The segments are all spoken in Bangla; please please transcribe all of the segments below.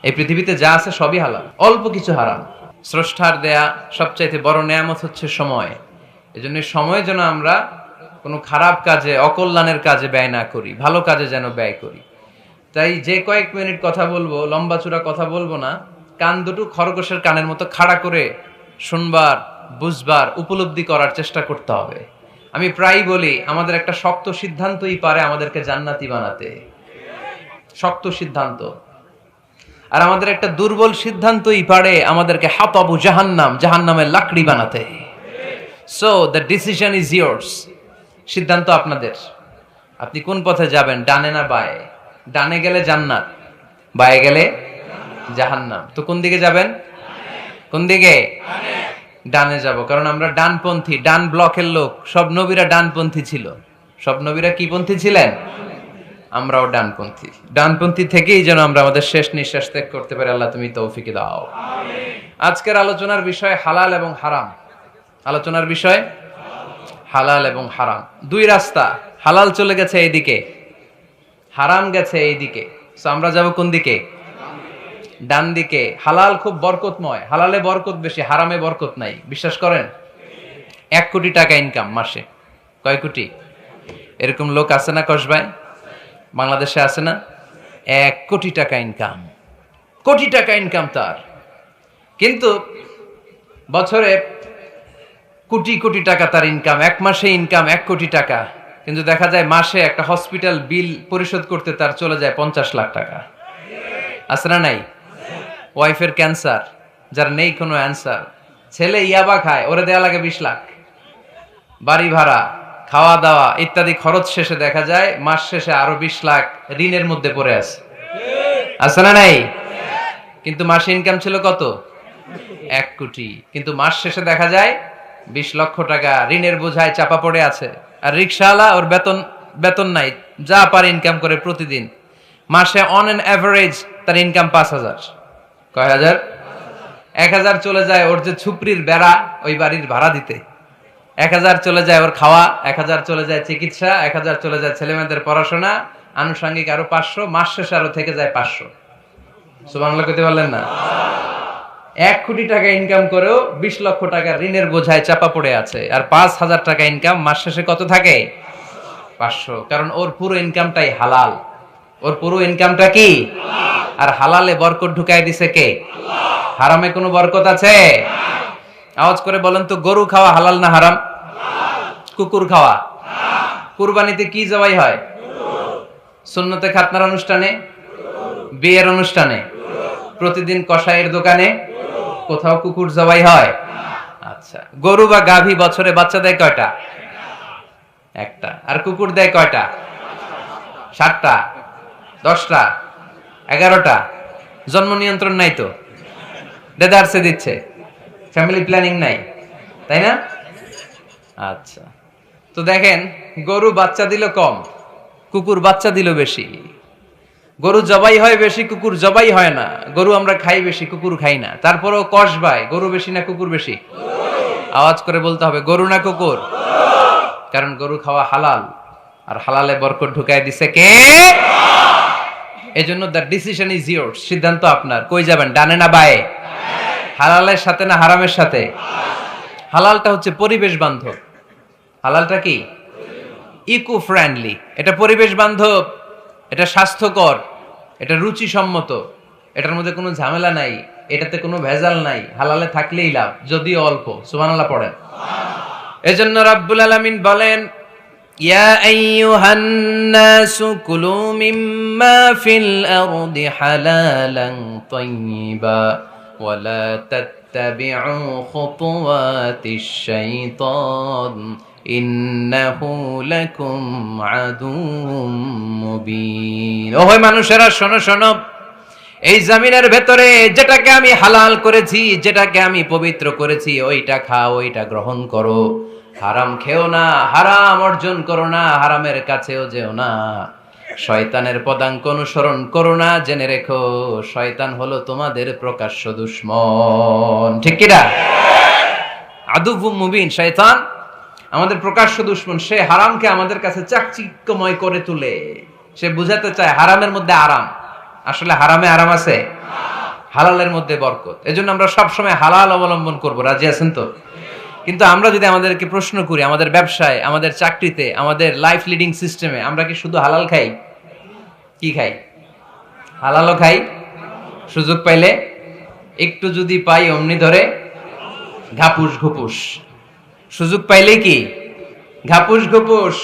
এই পৃথিবীতে যা আছে সবই হালাল, অল্প কিছু হারাম। স্রষ্টার দেয়া সবচাইতে বড় নেয়ামত হচ্ছে সময়। এজন্য সময় যেন আমরা কোনো খারাপ কাজে, অকল্যাণের কাজে ব্যয় না করি, ভালো কাজে যেন ব্যয় করি। তাই যে কয়েক মিনিট কথা বলবো, লম্বা চূড়া কথা বলবো না, কান দুটো খরগোশের কানের মতো খাড়া করে শুনবার, বুঝবার, উপলব্ধি করার চেষ্টা করতে হবে। আমি প্রায়ই বলি, আমাদের একটা শক্ত সিদ্ধান্তই পারে আমাদেরকে জান্নাতি বানাতে, শক্ত সিদ্ধান্ত। আর আমাদের একটা দুর্বল সিদ্ধান্তই পারে আমাদেরকে হাতাবু জাহান্নাম, জাহান্নামের লাকড়ি বানাতে। So the decision is years. সিদ্ধান্ত আপনাদের। আপনি কোন পথে যাবেন, ডানে না বায়ে? ডানে গেলে জান্নাত, বায়ে গেলে জাহান্নাম। তো কোন দিকে যাবেন? কোন দিকে? ডানে যাব, কারণ আমরা ডানপন্থী, ডান ব্লকের লোক। সব নবীরা ডানপন্থী ছিল। সব নবীরা কি পন্থী ছিলেন? আমরাও ডানপন্থী। ডানপন্থী থেকেই যেন আমরা আমাদের শেষ নিঃশ্বাস ত্যাগ করতে পারি। আল্লাহ তুমি তৌফিক দাও। আজকের আলোচনার বিষয় হালাল এবং হারাম। আলোচনার বিষয় হালাল এবং হারাম। দুই রাস্তা, হালাল চলে গেছে এইদিকে, হারাম গেছে এইদিকে। সো আমরা যাব কোন দিকে? ডান দিকে। হালাল খুব বরকতময়, হালালে বরকত বেশি, হারামে বরকত নাই। বিশ্বাস করেন? 1 কোটি টাকা ইনকাম মাসে। কয় কোটি? এরকম লোক আছে না কসবায়? বাংলাদেশে আছে না? 1 কোটি টাকা ইনকাম, কোটি টাকা ইনকাম তার। কিন্তু বছরে কোটি কোটি টাকা তার ইনকাম, 1 মাসে ইনকাম 1 কোটি টাকা। কিন্তু দেখা যায় মাসে একটা হসপিটাল বিল পরিশোধ করতে তার চলে যায় 50 লাখ টাকা। আছে না নাই? ওয়াইফের ক্যান্সার, যার নেই কোনো অ্যান্সার। ছেলে ইয়াবা খায়, ওরে দেয়া লাগে 20 লাখ। বাড়ি ভাড়া, খাওয়া দাওয়া ইত্যাদি খরচ শেষে দেখা যায় মাস শেষে আরো 20 লাখ ঋণের মধ্যে পড়ে আছে। আছে না নাই? কিন্তু মাসে ইনকাম ছিল কত? 1 কোটি। কিন্তু মাস শেষে দেখা যায় 20 লক্ষ টাকা ঋণের বোঝায় চাপা পড়ে আছে। আর রিকশাওয়ালা, ওর বেতন নাই, যা পারে ইনকাম করে প্রতিদিন। মাসে অন এন অ্যাভারেজ তার ইনকাম 5,000। কয় হাজার? 1,000 চলে যায় ওর যে ছুপরির বেড়া, ওই বাড়ির ভাড়া দিতে। 1,000 চলে যায় ওর খাওয়া, 1,000 চলে যায় চিকিৎসা, 1,000 চলে যায় ছেলেমেয়েদের পড়াশোনা, আনুষঙ্গিক আরো 500, মাস শেষে আরো থেকে যায় 500। সুবহানাল্লাহ কইতে পারলেন না? 1 কোটি টাকা ইনকাম করেও 20 লক্ষ টাকা ঋণের বোঝায় চাপা পড়ে আছে। আর 5,000 টাকা ইনকাম, মাস শেষে কত থাকে? 500। কারণ ওর পুরো ইনকামটাই হালাল। ওর পুরো ইনকামটা কি? আর হালালে বরকত ঢুকাই দিছে কে? হারামে কোনো বরকত আছে? আওয়াজ করে বলেন তো, গরু খাওয়া হালাল না হারাম? কুকুর খাওয়া? কুরবানিতে কি জবাই হয়? সুন্নতে খাতনার অনুষ্ঠানে, বিয়ের অনুষ্ঠানে, প্রতিদিন কসাইয়ের দোকানে, কোথাও কুকুর জবাই হয়? আচ্ছা, গরু বা গাভী বছরে বাচ্চা দেয় কয়টা? একটা। আর কুকুর দেয় কয়টা? 7টা, 10টা, 11টা। জন্ম নিয়ন্ত্রণ নাই তো, দেদারসে দিচ্ছে, ফ্যামিলি প্ল্যানিং নাই, তাই না? আচ্ছা, তো দেখেন, গরু বাচ্চা দিল কম, কুকুর বাচ্চা দিল বেশি। গরু জবাই হয় বেশি, কুকুর জবাই হয় না। গরু আমরা খাই বেশি, কুকুর খাই না। তারপরেও কসবায় গরু বেশি না কুকুর বেশি? আওয়াজ করে বলতে হবে, গরু না কুকুর? কারণ গরু খাওয়া হালাল, আর হালালে বরকত ঢুকাই দিছে কে? এজন্য দ্য ডিসিশন ইজ ইয়ার্স। সিদ্ধান্ত আপনার। কই যাবেন, ডানে না বায়ে? হালালের সাথে না হারামের সাথে? হালালটা হচ্ছে পরিবেশ বান্ধব। হালালটা কি? Eco friendly. এটা পরিবেশ বান্ধব, এটা স্বাস্থ্যকর, এটা রুচিসম্মত, এটার মধ্যে কোনো ঝামেলা নাই, এটাতে কোনো ভেজাল নাই। হালালে থাকলেই লাভ, যদিও অল্প। সুবহানাল্লাহ পড়েন। এজন্য রাব্বুল আলামিন বলেন, ইয়া আইয়ুহান নাসু কুলু মিম্মা ফিল আরদি হালালান তাইয়্যিবা ওয়া লা তাত্তাবিউ খুতুওয়াতিশ শাইতান ইন্নাহু লাকুম আদুউম মুবিন। ওহে মানুষেরা, শোনো শোনো, এই জমিনের ভেতরে যেটাকে আমি হালাল করেছি, যেটাকে আমি পবিত্র করেছি, ওইটা খাও, ওইটা গ্রহণ করো। হারাম খেও না, হারাম অর্জন করো না, হারামের কাছেও যেও না। শয়তানের পদাঙ্ক অনুসরণ করো না। জেনে রেখো, শয়তান হলো তোমাদের প্রকাশ্য দুশমন। ঠিক কিনা? আদুউম মুবিন। শয়তান আমাদের প্রকাশ্য দুশমন। সে হারামকে আমাদের কাছে চাকচিক্যময় করে তুলে। সে বুঝাতে চায় হারামের মধ্যে আরাম। আসলে হারামে আরাম আছে? হালালের মধ্যে বরকত। এজন্য আমরা সবসময় হালাল অবলম্বন করব, রাজি আছেন তো? কিন্তু আমরা যদি আমাদেরকে প্রশ্ন করি, আমাদের ব্যবসায়, আমাদের চাকরিতে, আমাদের লাইফ লিডিং সিস্টেমে আমরা কি শুধু হালাল খাই? কি খাই? হালালও খাই, সুযোগ পাইলে একটু যদি পাই অমনি ধরে ঘাপুস ঘুপুস, সুযোগ পাইলে কি ঘাপুস ঘুপুস,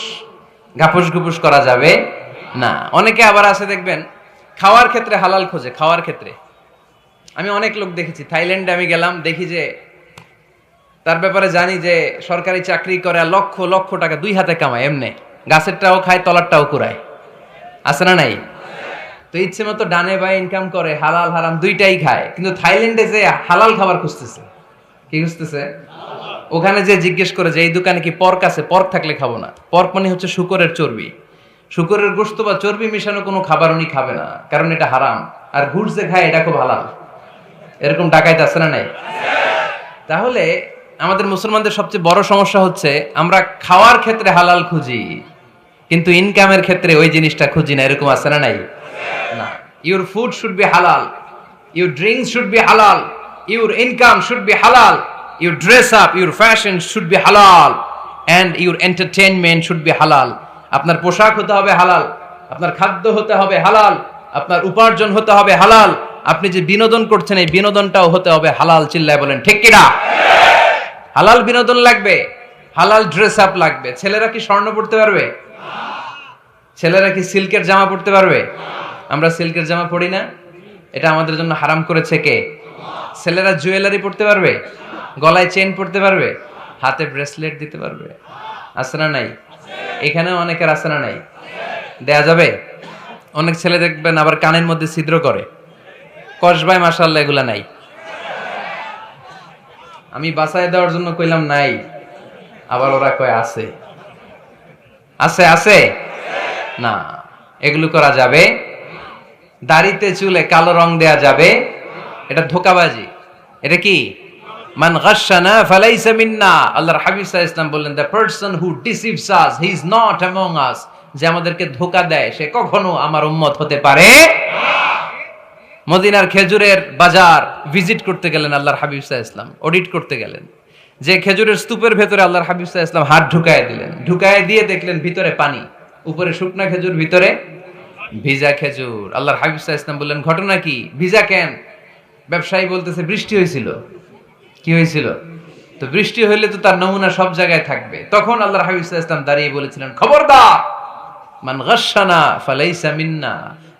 ঘাপুস ঘুপুস করা যাবে না। অনেকে আবার আছে দেখবেন খাওয়ার ক্ষেত্রে হালাল খোঁজে। খাওয়ার ক্ষেত্রে আমি অনেক লোক দেখেছি, থাইল্যান্ডে আমি গেলাম, দেখি যে তার ব্যাপারে জানি যে সরকারি চাকরি করে, লক্ষ লক্ষ টাকা দুই হাতে কামায়, এমনি গাছেরটাও খায় তলারটাও কুড়ায়, আছে না নাই? তো ইচ্ছে মতো ডানে বাই ইনকাম করে, হালাল হারাম দুইটাই খায়। কিন্তু থাইল্যান্ডে যে হালাল খাবার খুঁজতেছে, কি খুঁজতেছে? ওখানে যে জিজ্ঞেস করে যে এই দোকানে কি পর্ক আছে, পর্ক থাকলে খাবো না। পর্ক মানে হচ্ছে শুকরের চর্বি, শুকরের গোশত বা চর্বি মিশানো কোনো খাবার উনি খাবে না, কারণ এটা হারাম। আর ঘুষ যে খায় এটা খুব হালাল। এরকম ডাকাইত আছে না নাই? তাহলে আমাদের মুসলমানদের সবচেয়ে বড় সমস্যা হচ্ছে আমরা খাওয়ার ক্ষেত্রে হালাল খুঁজি, কিন্তু ইনকামের ক্ষেত্রে ওই জিনিসটা খুঁজি না। এরকম আছে না নাই? না, your food should be halal, your drinks should be halal, your income should be halal, your dress up, your fashion should be halal, and your entertainment should be halal. আপনার পোশাক হতে হবে হালাল, আপনার খাদ্য হতে হবে হালাল, আপনার উপার্জন হতে হবে হালাল, আপনি যে বিনোদন করছেন এই বিনোদনটাও হতে হবে হালাল। চিল্লায় বলেন ঠিক কিনা? হালাল বিনোদন লাগবে, হালাল ড্রেস আপ লাগবে। ছেলেরা কি স্বর্ণ পড়তে পারবে? ছেলেরা কি সিল্কের জামা পড়তে পারবে? আমরা সিল্কের জামা পরি না, এটা আমাদের জন্য হারাম করেছে কে? ছেলেরা জুয়েলারি পড়তে পারবে? গলায় চেন পড়তে পারবে? হাতে ব্রেসলেট দিতে পারবে? আছে না নাই? এখানেও অনেকের আছে না নাই? দেয়া যাবে? অনেক ছেলে দেখবেন আবার কানের মধ্যে ছিদ্র করে, কসবায়, মাশাআল্লাহ এগুলা নাই। আমি বাঁচায় দেওয়ার জন্য কইলাম নাই, আবার ওরা কয় আছে। আছে আছে না, এগুলো করা যাবে? দাড়িতে চুলে কালো রং দেয়া যাবে? এটা ধোঁকাবাজি। এটা কি? মান গাশশানা ফালাইসা মিন্না। আল্লাহর হাবিব সাল্লাল্লাহু আলাইহি ওয়াসাল্লাম বললেন, the person who deceives us he is not among আস। যে আমাদেরকে ধোঁকা দেয় সে কখনো আমার উম্মত হতে পারে না। মদিনার খেজুরের বাজার ভিজিট করতে গেলেন আল্লাহর হাবিব সাল্লাল্লাহু আলাইহি ওয়াসাল্লাম, অডিট করতে গেলেন। যে খেজুরের স্তূপের ভেতরে আল্লাহর হাবিব সাল্লাল্লাহু আলাইহি ওয়াসাল্লাম হাত ঢুকায় দিলেন, ঢুকায় দিয়ে দেখলেন ভিতরে পানি, উপরে শুকনা খেজুর, ভিতরে ভিজা খেজুর। আল্লাহর হাবিব সাল্লাল্লাহু আলাইহি ওয়াসাল্লাম বললেন, ঘটনা কি? ভিজা কেন? ব্যবসায়ী বলতেছে বৃষ্টি হয়েছিল। কি হয়েছিল? তো বৃষ্টি হইলে তো তার নমুনা সব জায়গায় থাকবে। তখন আল্লাহর হাবিব সাল্লাল্লাহু আলাইহি ওয়াসাল্লাম দাঁড়িয়ে বলেছিলেন, খবরদার, মান গাশশানা ফালাইসা মিন্না।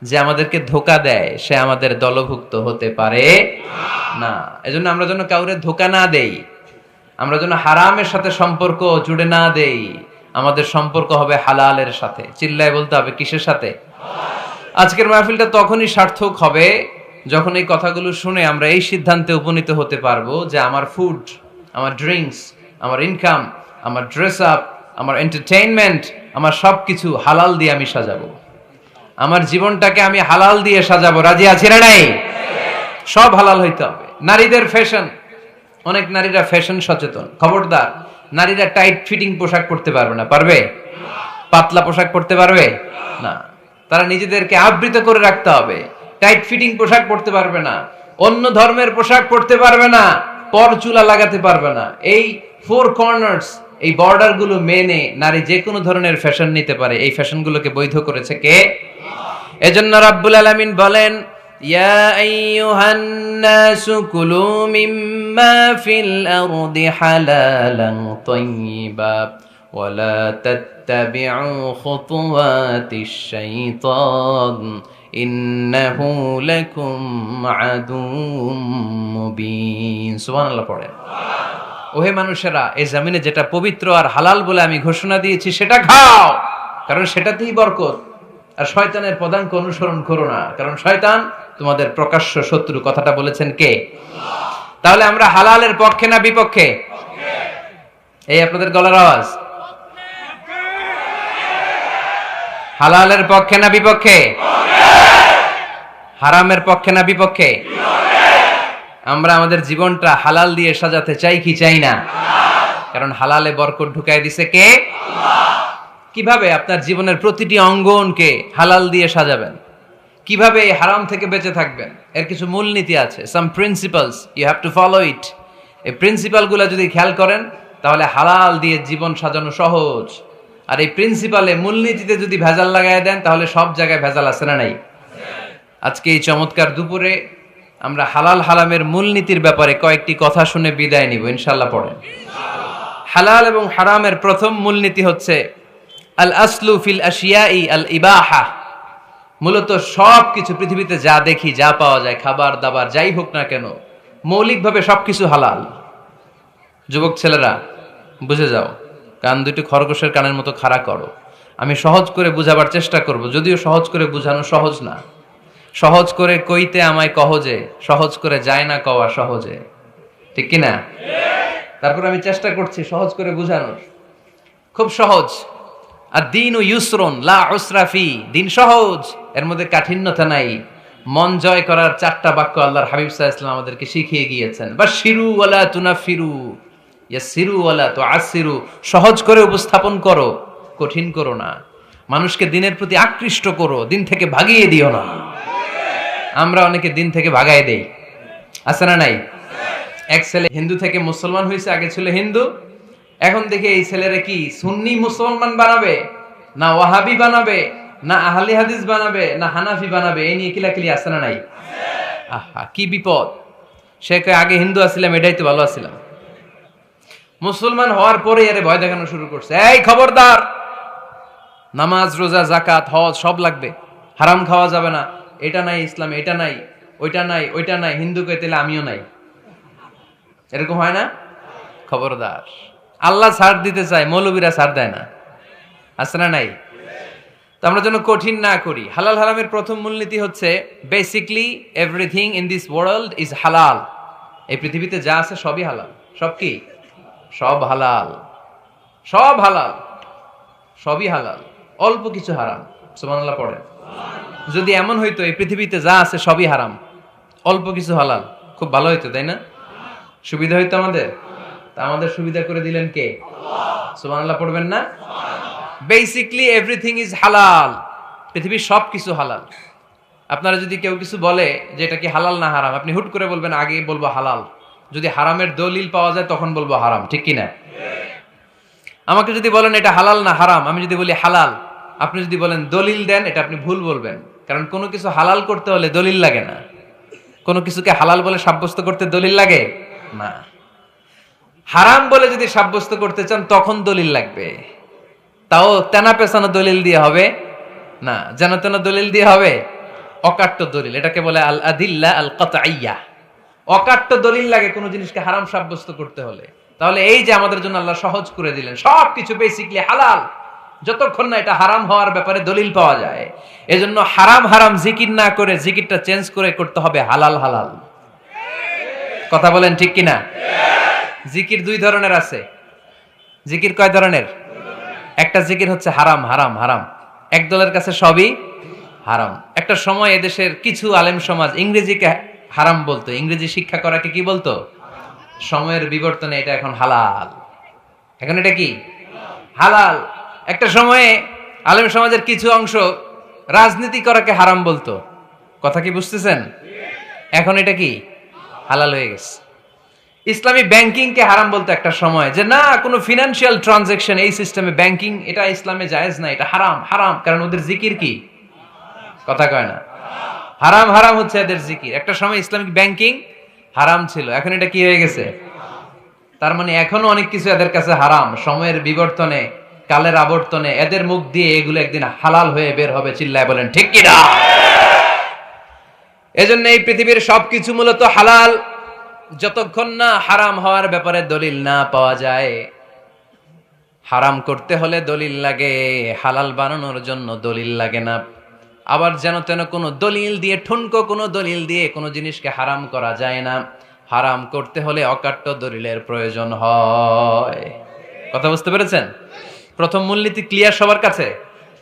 যে আমাদেরকে ধোঁকা দেয় সে আমাদের দলভুক্ত হতে পারে না। এজন্য আমরা যেন কাউরে ধোঁকা না দেই, আমরা যেন হারামের সাথে সম্পর্ক জুড়ে না দেই। আমাদের সম্পর্ক হবে হালালের সাথে। চিল্লায় বলতে হবে কিসের সাথে? আজকের মাহফিলটা তখনই সার্থক হবে যখন এই কথাগুলো শুনে আমরা এই সিদ্ধান্তে উপনীত হতে পারবো যে আমার ফুড, আমার ড্রিঙ্কস, আমার ইনকাম, আমার ড্রেস আপ, আমার এন্টারটেইনমেন্ট, আমার সবকিছু হালাল দিয়ে আমি সাজাবো। আমার জীবনটাকে আমি হালাল দিয়ে সাজাবো। রাজি আছি না নাই? সব হালাল হইতে হবে। নারীদের ফ্যাশন, অনেক নারীরা ফ্যাশন সচেতন। খবরদার, নারীরা টাইট ফিটিং পোশাক পরতে পারবে না। পারবে? পাতলা পোশাক পরতে পারবে না। তারা নিজেদেরকে আবৃত করে রাখতে হবে। টাইট ফিটিং পোশাক পরতে পারবে না, অন্য ধর্মের পোশাক পরতে পারবে না, পরচুলা লাগাতে পারবে না। এই ফোর কর্নার্স, এই বর্ডার গুলো মেনে নারী যে কোনো ধরনের ফ্যাশন নিতে পারে। এই ফ্যাশন গুলোকে বৈধ করেছে কে? এজন্য রাব্বুল আলামিন বলেন, ইয়া আইয়ুহান নাসু কুলু মিম্মা ফিল আরদি হালালান তাইয়্যিবা ওয়া লা তাত্তাবিউ খুতুওয়াতিশ শাইতান ইন্নাহু লাকুম আদুউম মুবিন। সুবহানাল্লাহ পড়েন। ওহে মানুষেরা, এই জমিনে যেটা পবিত্র আর হালাল বলে আমি ঘোষণা দিয়েছি সেটা খাও, কারণ সেটাতেই বরকত। আর শয়তানের পদাঙ্ক অনুসরণ করো না, কারণ শয়তান তোমাদের প্রকাশ্য শত্রু। কথাটা বলেছেন কে? তাহলে আমরা হালালের পক্ষে না বিপক্ষে? এই আপনাদের গলার আওয়াজ। হালালের পক্ষে না বিপক্ষে? হারামের পক্ষে না বিপক্ষে? আমরা আমাদের জীবনটা হালাল দিয়ে সাজাতে চাই কি চাই না? কারণ হালালে বরকত ঢুকাই দিছে কে? কিভাবে আপনার জীবনের প্রতিটি অঙ্গনকে হালাল দিয়ে সাজাবেন? কিভাবে এই হারাম থেকে বেঁচে থাকবেন এর কিছু মূলনীতি আছে, some principles, you have to follow it. এই প্রিন্সিপালগুলো যদি খেয়াল করেন তাহলে হালাল দিয়ে জীবন সাজানো সহজ। আর এই প্রিন্সিপালে মূলনীতিতে যদি ভেজাল লাগাই দেন তাহলে সব জায়গায় ভেজাল আছে না নাই? আজকে এই চমৎকার দুপুরে আমরা হালাল হারামের মূলনীতির ব্যাপারে কয়েকটি কথা শুনে বিদায় নিব ইনশাআল্লাহ। পড়েন। হালাল এবং হারামের প্রথম মূলনীতি হচ্ছে আল আসলু ফিল আশিয়াই আল ইবাহা। মূলত সব কিছু পৃথিবীতে যা দেখি, যা পাওয়া যায়, খাবার দাবার যাই হোক না কেন, মৌলিকভাবে সবকিছু হালাল। যুবক ছেলেরা বুঝে যাও, কান দুটি খরগোশের কানের মতো খাড়া করো। আমি সহজ করে বুঝাবার চেষ্টা করব, যদিও সহজ করে বুঝানো সহজ না। সহজ করে কইতে আমায় কহজে, সহজ করে যায় না কওয়া সহজে, ঠিক কিনা? তারপর আমি চেষ্টা করছি সহজ করে বুঝানোর। খুব সহজ। আর দিন ও ইউসরুন লা উসরা ফি, দিন সহজ, এর মধ্যে কাঠিন্যতা নাই। মন জয় করার 4টা বাক্য আল্লাহর হাবিব সাল্লাল্লাহু আলাইহি ওয়াসাল্লাম আমাদেরকে শিখিয়ে গিয়েছেন। বাশিরু ওয়ালা তুনাফিরু, ইয়াসিরু ওয়ালা তুআসিরু। সহজ করে উপস্থাপন করো, কঠিন করো না। মানুষকে দিনের প্রতি আকৃষ্ট করো, দিন থেকে ভাগিয়ে দিও না। আমরা অনেকে দিন থেকে ভাগায় দেই, আছে না নাই? এক ছেলে হিন্দু থেকে মুসলমান হয়েছে, আগে ছিল হিন্দু, এখন দেখে এই ছেলেরা কি সুন্নি মুসলমান বানাবে, না ওয়াহাবি বানাবে, না আহলে হাদিস বানাবে, না হানাফি বানাবে, এই নিয়ে কিলাকিলি, আছে না নাই? আহা, কি বিপদ! সে কয় আগে হিন্দু আছিলাম, এটাই তো ভালো আছিলাম। মুসলমান হওয়ার পরে এর ভয় দেখানো শুরু করছে, এই খবরদার, নামাজ রোজা জাকাত হজ সব লাগবে, হারাম খাওয়া যাবে না, এটা নাই ইসলামে, এটা নাই, ওইটা নাই, ওইটা নাই। হিন্দু কইতে আমিও নাই, এরকম হয় না? খবরদার। আল্লাহ ছাড় দিতে চায়, মৌলবীরা ছাড় দেয় না, আছে না নাই? তো আমরা যেন কঠিন না করি। হালাল হারামের প্রথম মূলনীতি হচ্ছে basically everything in this world is হালাল। এই পৃথিবীতে যা আছে সবই হালাল। সব কি? সব হালাল, সব হালাল, সবই হালাল, অল্প কিছু হারাম। সুবহানাল্লাহ পড়েন। যদি এমন হইতো এই পৃথিবীতে যা আছে সবই হারাম, অল্প কিছু হালাল, খুব ভালো হইতো, তাই না? সুবিধা হইতো আমাদের। তা আমাদের সুবিধা করে দিলেন কে? সুবহানাল্লাহ পড়বেন না? বেসিকলি এভরিথিং ইজ হালাল। পৃথিবীর সব কিছু হালাল। আপনারা যদি কেউ কিছু বলে যে এটা কি হালাল না হারাম, আপনি হুট করে বলবেন আগে বলবো হালাল। যদি হারামের দলিল পাওয়া যায় তখন বলবো হারাম, ঠিক কিনা? আমাকে যদি বলেন এটা হালাল না হারাম, আমি যদি বলি হালাল, আপনি যদি বলেন দলিল দেন, এটা আপনি ভুল বলবেন। কারণ কোনো কিছু হালাল করতে হলে দলিল লাগে না। কোনো কিছুকে হালাল বলে সাব্যস্ত করতে দলিল লাগে না। হারাম বলে যদি সাব্যস্ত করতে চান তখন দলিল লাগবে, তাও তেনা পেছানো দলিল দিয়ে হবে না, যেন তেন দলিল দিয়ে হবে, অকাট্য দলিল। এটাকে বলে আল আদিল্লা আল কাতঈয়া। অকাট্য দলিল লাগে কোনো জিনিসকে হারাম সাব্যস্ত করতে হলে। তাহলে এই যে আমাদের জন্য আল্লাহ সহজ করে দিলেন, সবকিছু বেসিকলি হালাল, যতক্ষণ না এটা হারাম হওয়ার ব্যাপারে দলিল পাওয়া যায়। এজন্য হারাম হারাম জিকির না করে জিকিরটা চেঞ্জ করে করতে হবে হালাল হালাল। কথা বলেন ঠিক কিনা? জিকির 2 ধরনের আছে। জিকির কয় ধরনের? একটা জিকির হচ্ছে হারাম হারাম হারাম, এক দলের কাছে সবই হারাম। একটা সময় এদেশের কিছু আলেম সমাজ ইংরেজিকে হারাম বলতো, ইংরেজি শিক্ষা করাকে কি বলতো? সময়ের বিবর্তনে এটা এখন হালাল। এখন এটা কি হালাল। একটা সময়ে আলেম সমাজের কিছু অংশ রাজনীতি করাকে হারাম বলতো, কথা কি বুঝতেছেন? এখন এটা কি হালাল হয়ে গেছে। ইসলামী ব্যাংকিং কে হারাম বলতো একটা সময়, যে না কোনো ফিনান্সিয়াল ট্রানজাকশন এই সিস্টেমে ব্যাংকিং এটা ইসলামে জায়েজ না, এটা হারাম হারাম। কারণ ওদের জিকির কি? কথা কয় না? হারাম হারাম হচ্ছে এদের জিকির। একটা সময় ইসলামিক ব্যাংকিং হারাম ছিল, এখন এটা কি হয়ে গেছে? তার মানে এখনো অনেক কিছু এদের কাছে হারাম। সময়ের বিবর্তনে, কালের আবর্তনে এদের মুখ দিয়ে এগুলো একদিন হালাল হয়ে বের হবে। চিল্লায় বলেন ঠিক কিনা? এজন্য এই পৃথিবীর সবকিছু মূলত হালাল, যতক্ষণ না হারাম হওয়ার ব্যাপারে দলিল না পাওয়া যায়। হারাম করতে হলে দলিল লাগে, হালাল বানানোর জন্য দলিল লাগে না। আবার যেন তেন কোনো দলিল দিয়ে, ঠুনকো কোনো দলিল দিয়ে কোনো জিনিসকে হারাম করা যায় না। হারাম করতে হলে অকাট্য দলিলের প্রয়োজন হয়। কথা বুঝতে পেরেছেন? প্রথম মূলনীতি ক্লিয়ার সবার কাছে?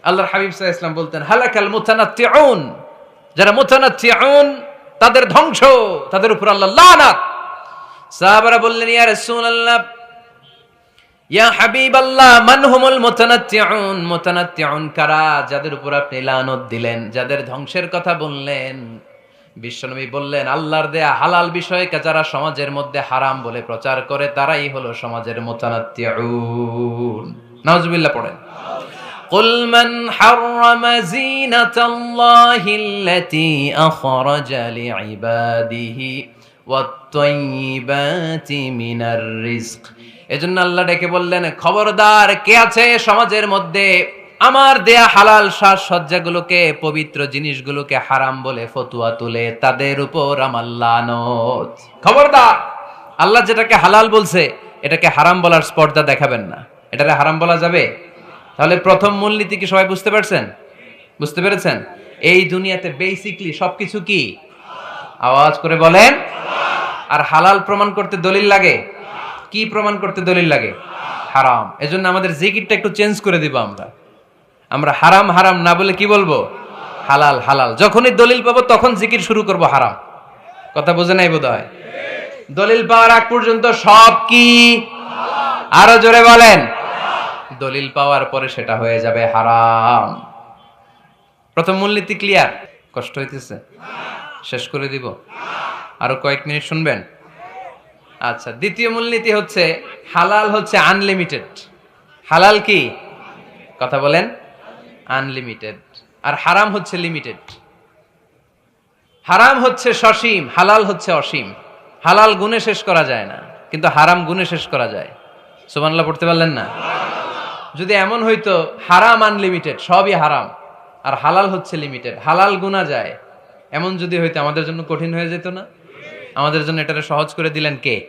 আল্লাহর হাবিব সাল্লাল্লাহু আলাইহি ওয়াসাল্লাম বলতেন হালাকাল মুতানাত্তিউন, যারা মুতানাত্তিউন তাদের ধ্বংস, তাদের উপর আল্লাহর লানাত। সাহাবারা বললেন ইয়া রাসূলুল্লাহ, ইয়া হাবিবাল্লাহ মান হুমুল মুতানাত্তিউন, মুতানাত্তিউন কারা? যাদের উপর আপনি লানত দিলেন, যাদের ধ্বংসের কথা বললেন। বিশ্বনবী বললেন আল্লাহর দেয়া হালাল বিষয়কে যারা সমাজের মধ্যে হারাম বলে প্রচার করে তারাই হলো সমাজের মুতানাত্তিউন। নাউজুবিল্লাহ পড়েন। কুল মান হাররামা যিনাতাল্লাহিল্লাতী আখরাজা লিইবাদিহি ওয়াত-তাইয়্যিবাতি মিনার রিজক। এজন্য আল্লাহ ডেকে বললেন খবরদার, কে আছে সমাজের মধ্যে আমার দেয়া হালাল সাজসজ্জাগুলোকে, পবিত্র জিনিসগুলোকে হারাম বলে ফতোয়া তুলে, তাদের উপর আমার লানত। খবরদার, আল্লাহ যেটাকে হালাল বলছে এটাকে হারাম বলার স্পর্ধা দেখাবেন না। এটারে হারাম বলা যাবে? তাহলে প্রথম মূলনীতি কি সবাই বুঝতে পারছেন? বুঝতে পেরেছেন? এই দুনিয়াতে বেসিকলি সবকিছু কি? আওয়াজ করে বলেন। আর হালাল প্রমাণ করতে দলিল লাগে। কি প্রমাণ করতে দলিল লাগে? হারাম। এজন্য আমাদের জিকিরটা একটু চেঞ্জ করে দিব। আমরা হারাম হারাম না বলে কি বলবো? হালাল হালাল। যখনই দলিল পাবো তখন জিকির শুরু করব হারাম। কথা বোঝে নাই বোধহয়? দলিল পাওয়ার আগ পর্যন্ত সব কি? আরো জোরে বলেন। দলিল পাওয়ার পরে সেটা হয়ে যাবে হারাম। প্রথম মূলনীতি ক্লিয়ার? কষ্ট হইতেছে? শেষ করে দিব? আরো কয়েক মিনিট শুনবেন? আচ্ছা, দ্বিতীয় মূলনীতি হচ্ছে হালাল হচ্ছে আনলিমিটেড। হালাল কি? কথা বলেন। আনলিমিটেড। আর হারাম হচ্ছে লিমিটেড। হারাম হচ্ছে সসীম, হালাল হচ্ছে অসীম। হালাল গুণে শেষ করা যায় না, কিন্তু হারাম গুণে শেষ করা যায়। সুবহানাল্লাহ পড়তে পারলেন না? যদি এমন হইতো হারাম আনলিমিটেড, সবই হারাম, আর হালাল হচ্ছে লিমিটেড, হালাল গুণা যায়, এমন যদি হইতো আমাদের জন্য কঠিন হয়ে যেত না? আমাদের জন্য এটারে সহজ করে দিলেন কে?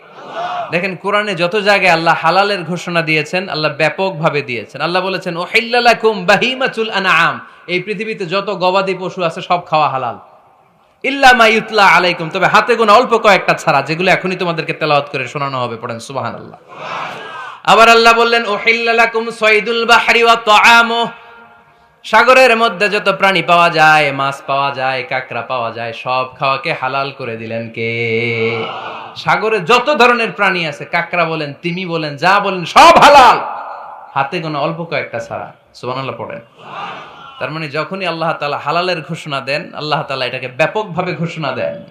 দেখেন কোরআনে যত জায়গায় আল্লাহ হালালের ঘোষণা দিয়েছেন, আল্লাহ ব্যাপকভাবে দিয়েছেন। আল্লাহ বলেছেন উহিল্লা লাকুম বাহিমাতুল আনআম, এই পৃথিবীতে যত গবাদি পশু আছে সব খাওয়া হালাল, ইল্লা মা ইউতলা আলাইকুম, তবে হাতে গোনা অল্প কয়েকটা ছাড়া, যেগুলো এখনই তোমাদেরকে তেলাওয়াত করে শোনানো হবে। পড়েন সুবহানাল্লাহ। আবার আল্লাহ বললেন উহিল্লা লাকুম সাইদুল বাহরি ওয়া তাআমু, সাগরের মধ্যে যত প্রাণী পাওয়া যায়, মাছ পাওয়া যায়, কাঁকড়া পাওয়া যায়, সব খাওয়াকে হালাল করে দিলেন কে? সাগরে যত ধরনের প্রাণী আছে, কাঁকড়া বলেন, তিমি বলেন, যা বলেন, সব হালাল, হাতে গোনা অল্প কয়েকটা ছাড়া। সুবহানাল্লাহ পড়েন। তার মানে যখনই আল্লাহ তাআলা হালালের ঘোষণা দেন, আল্লাহ তাআলা এটাকে ব্যাপকভাবে ঘোষণা দেন।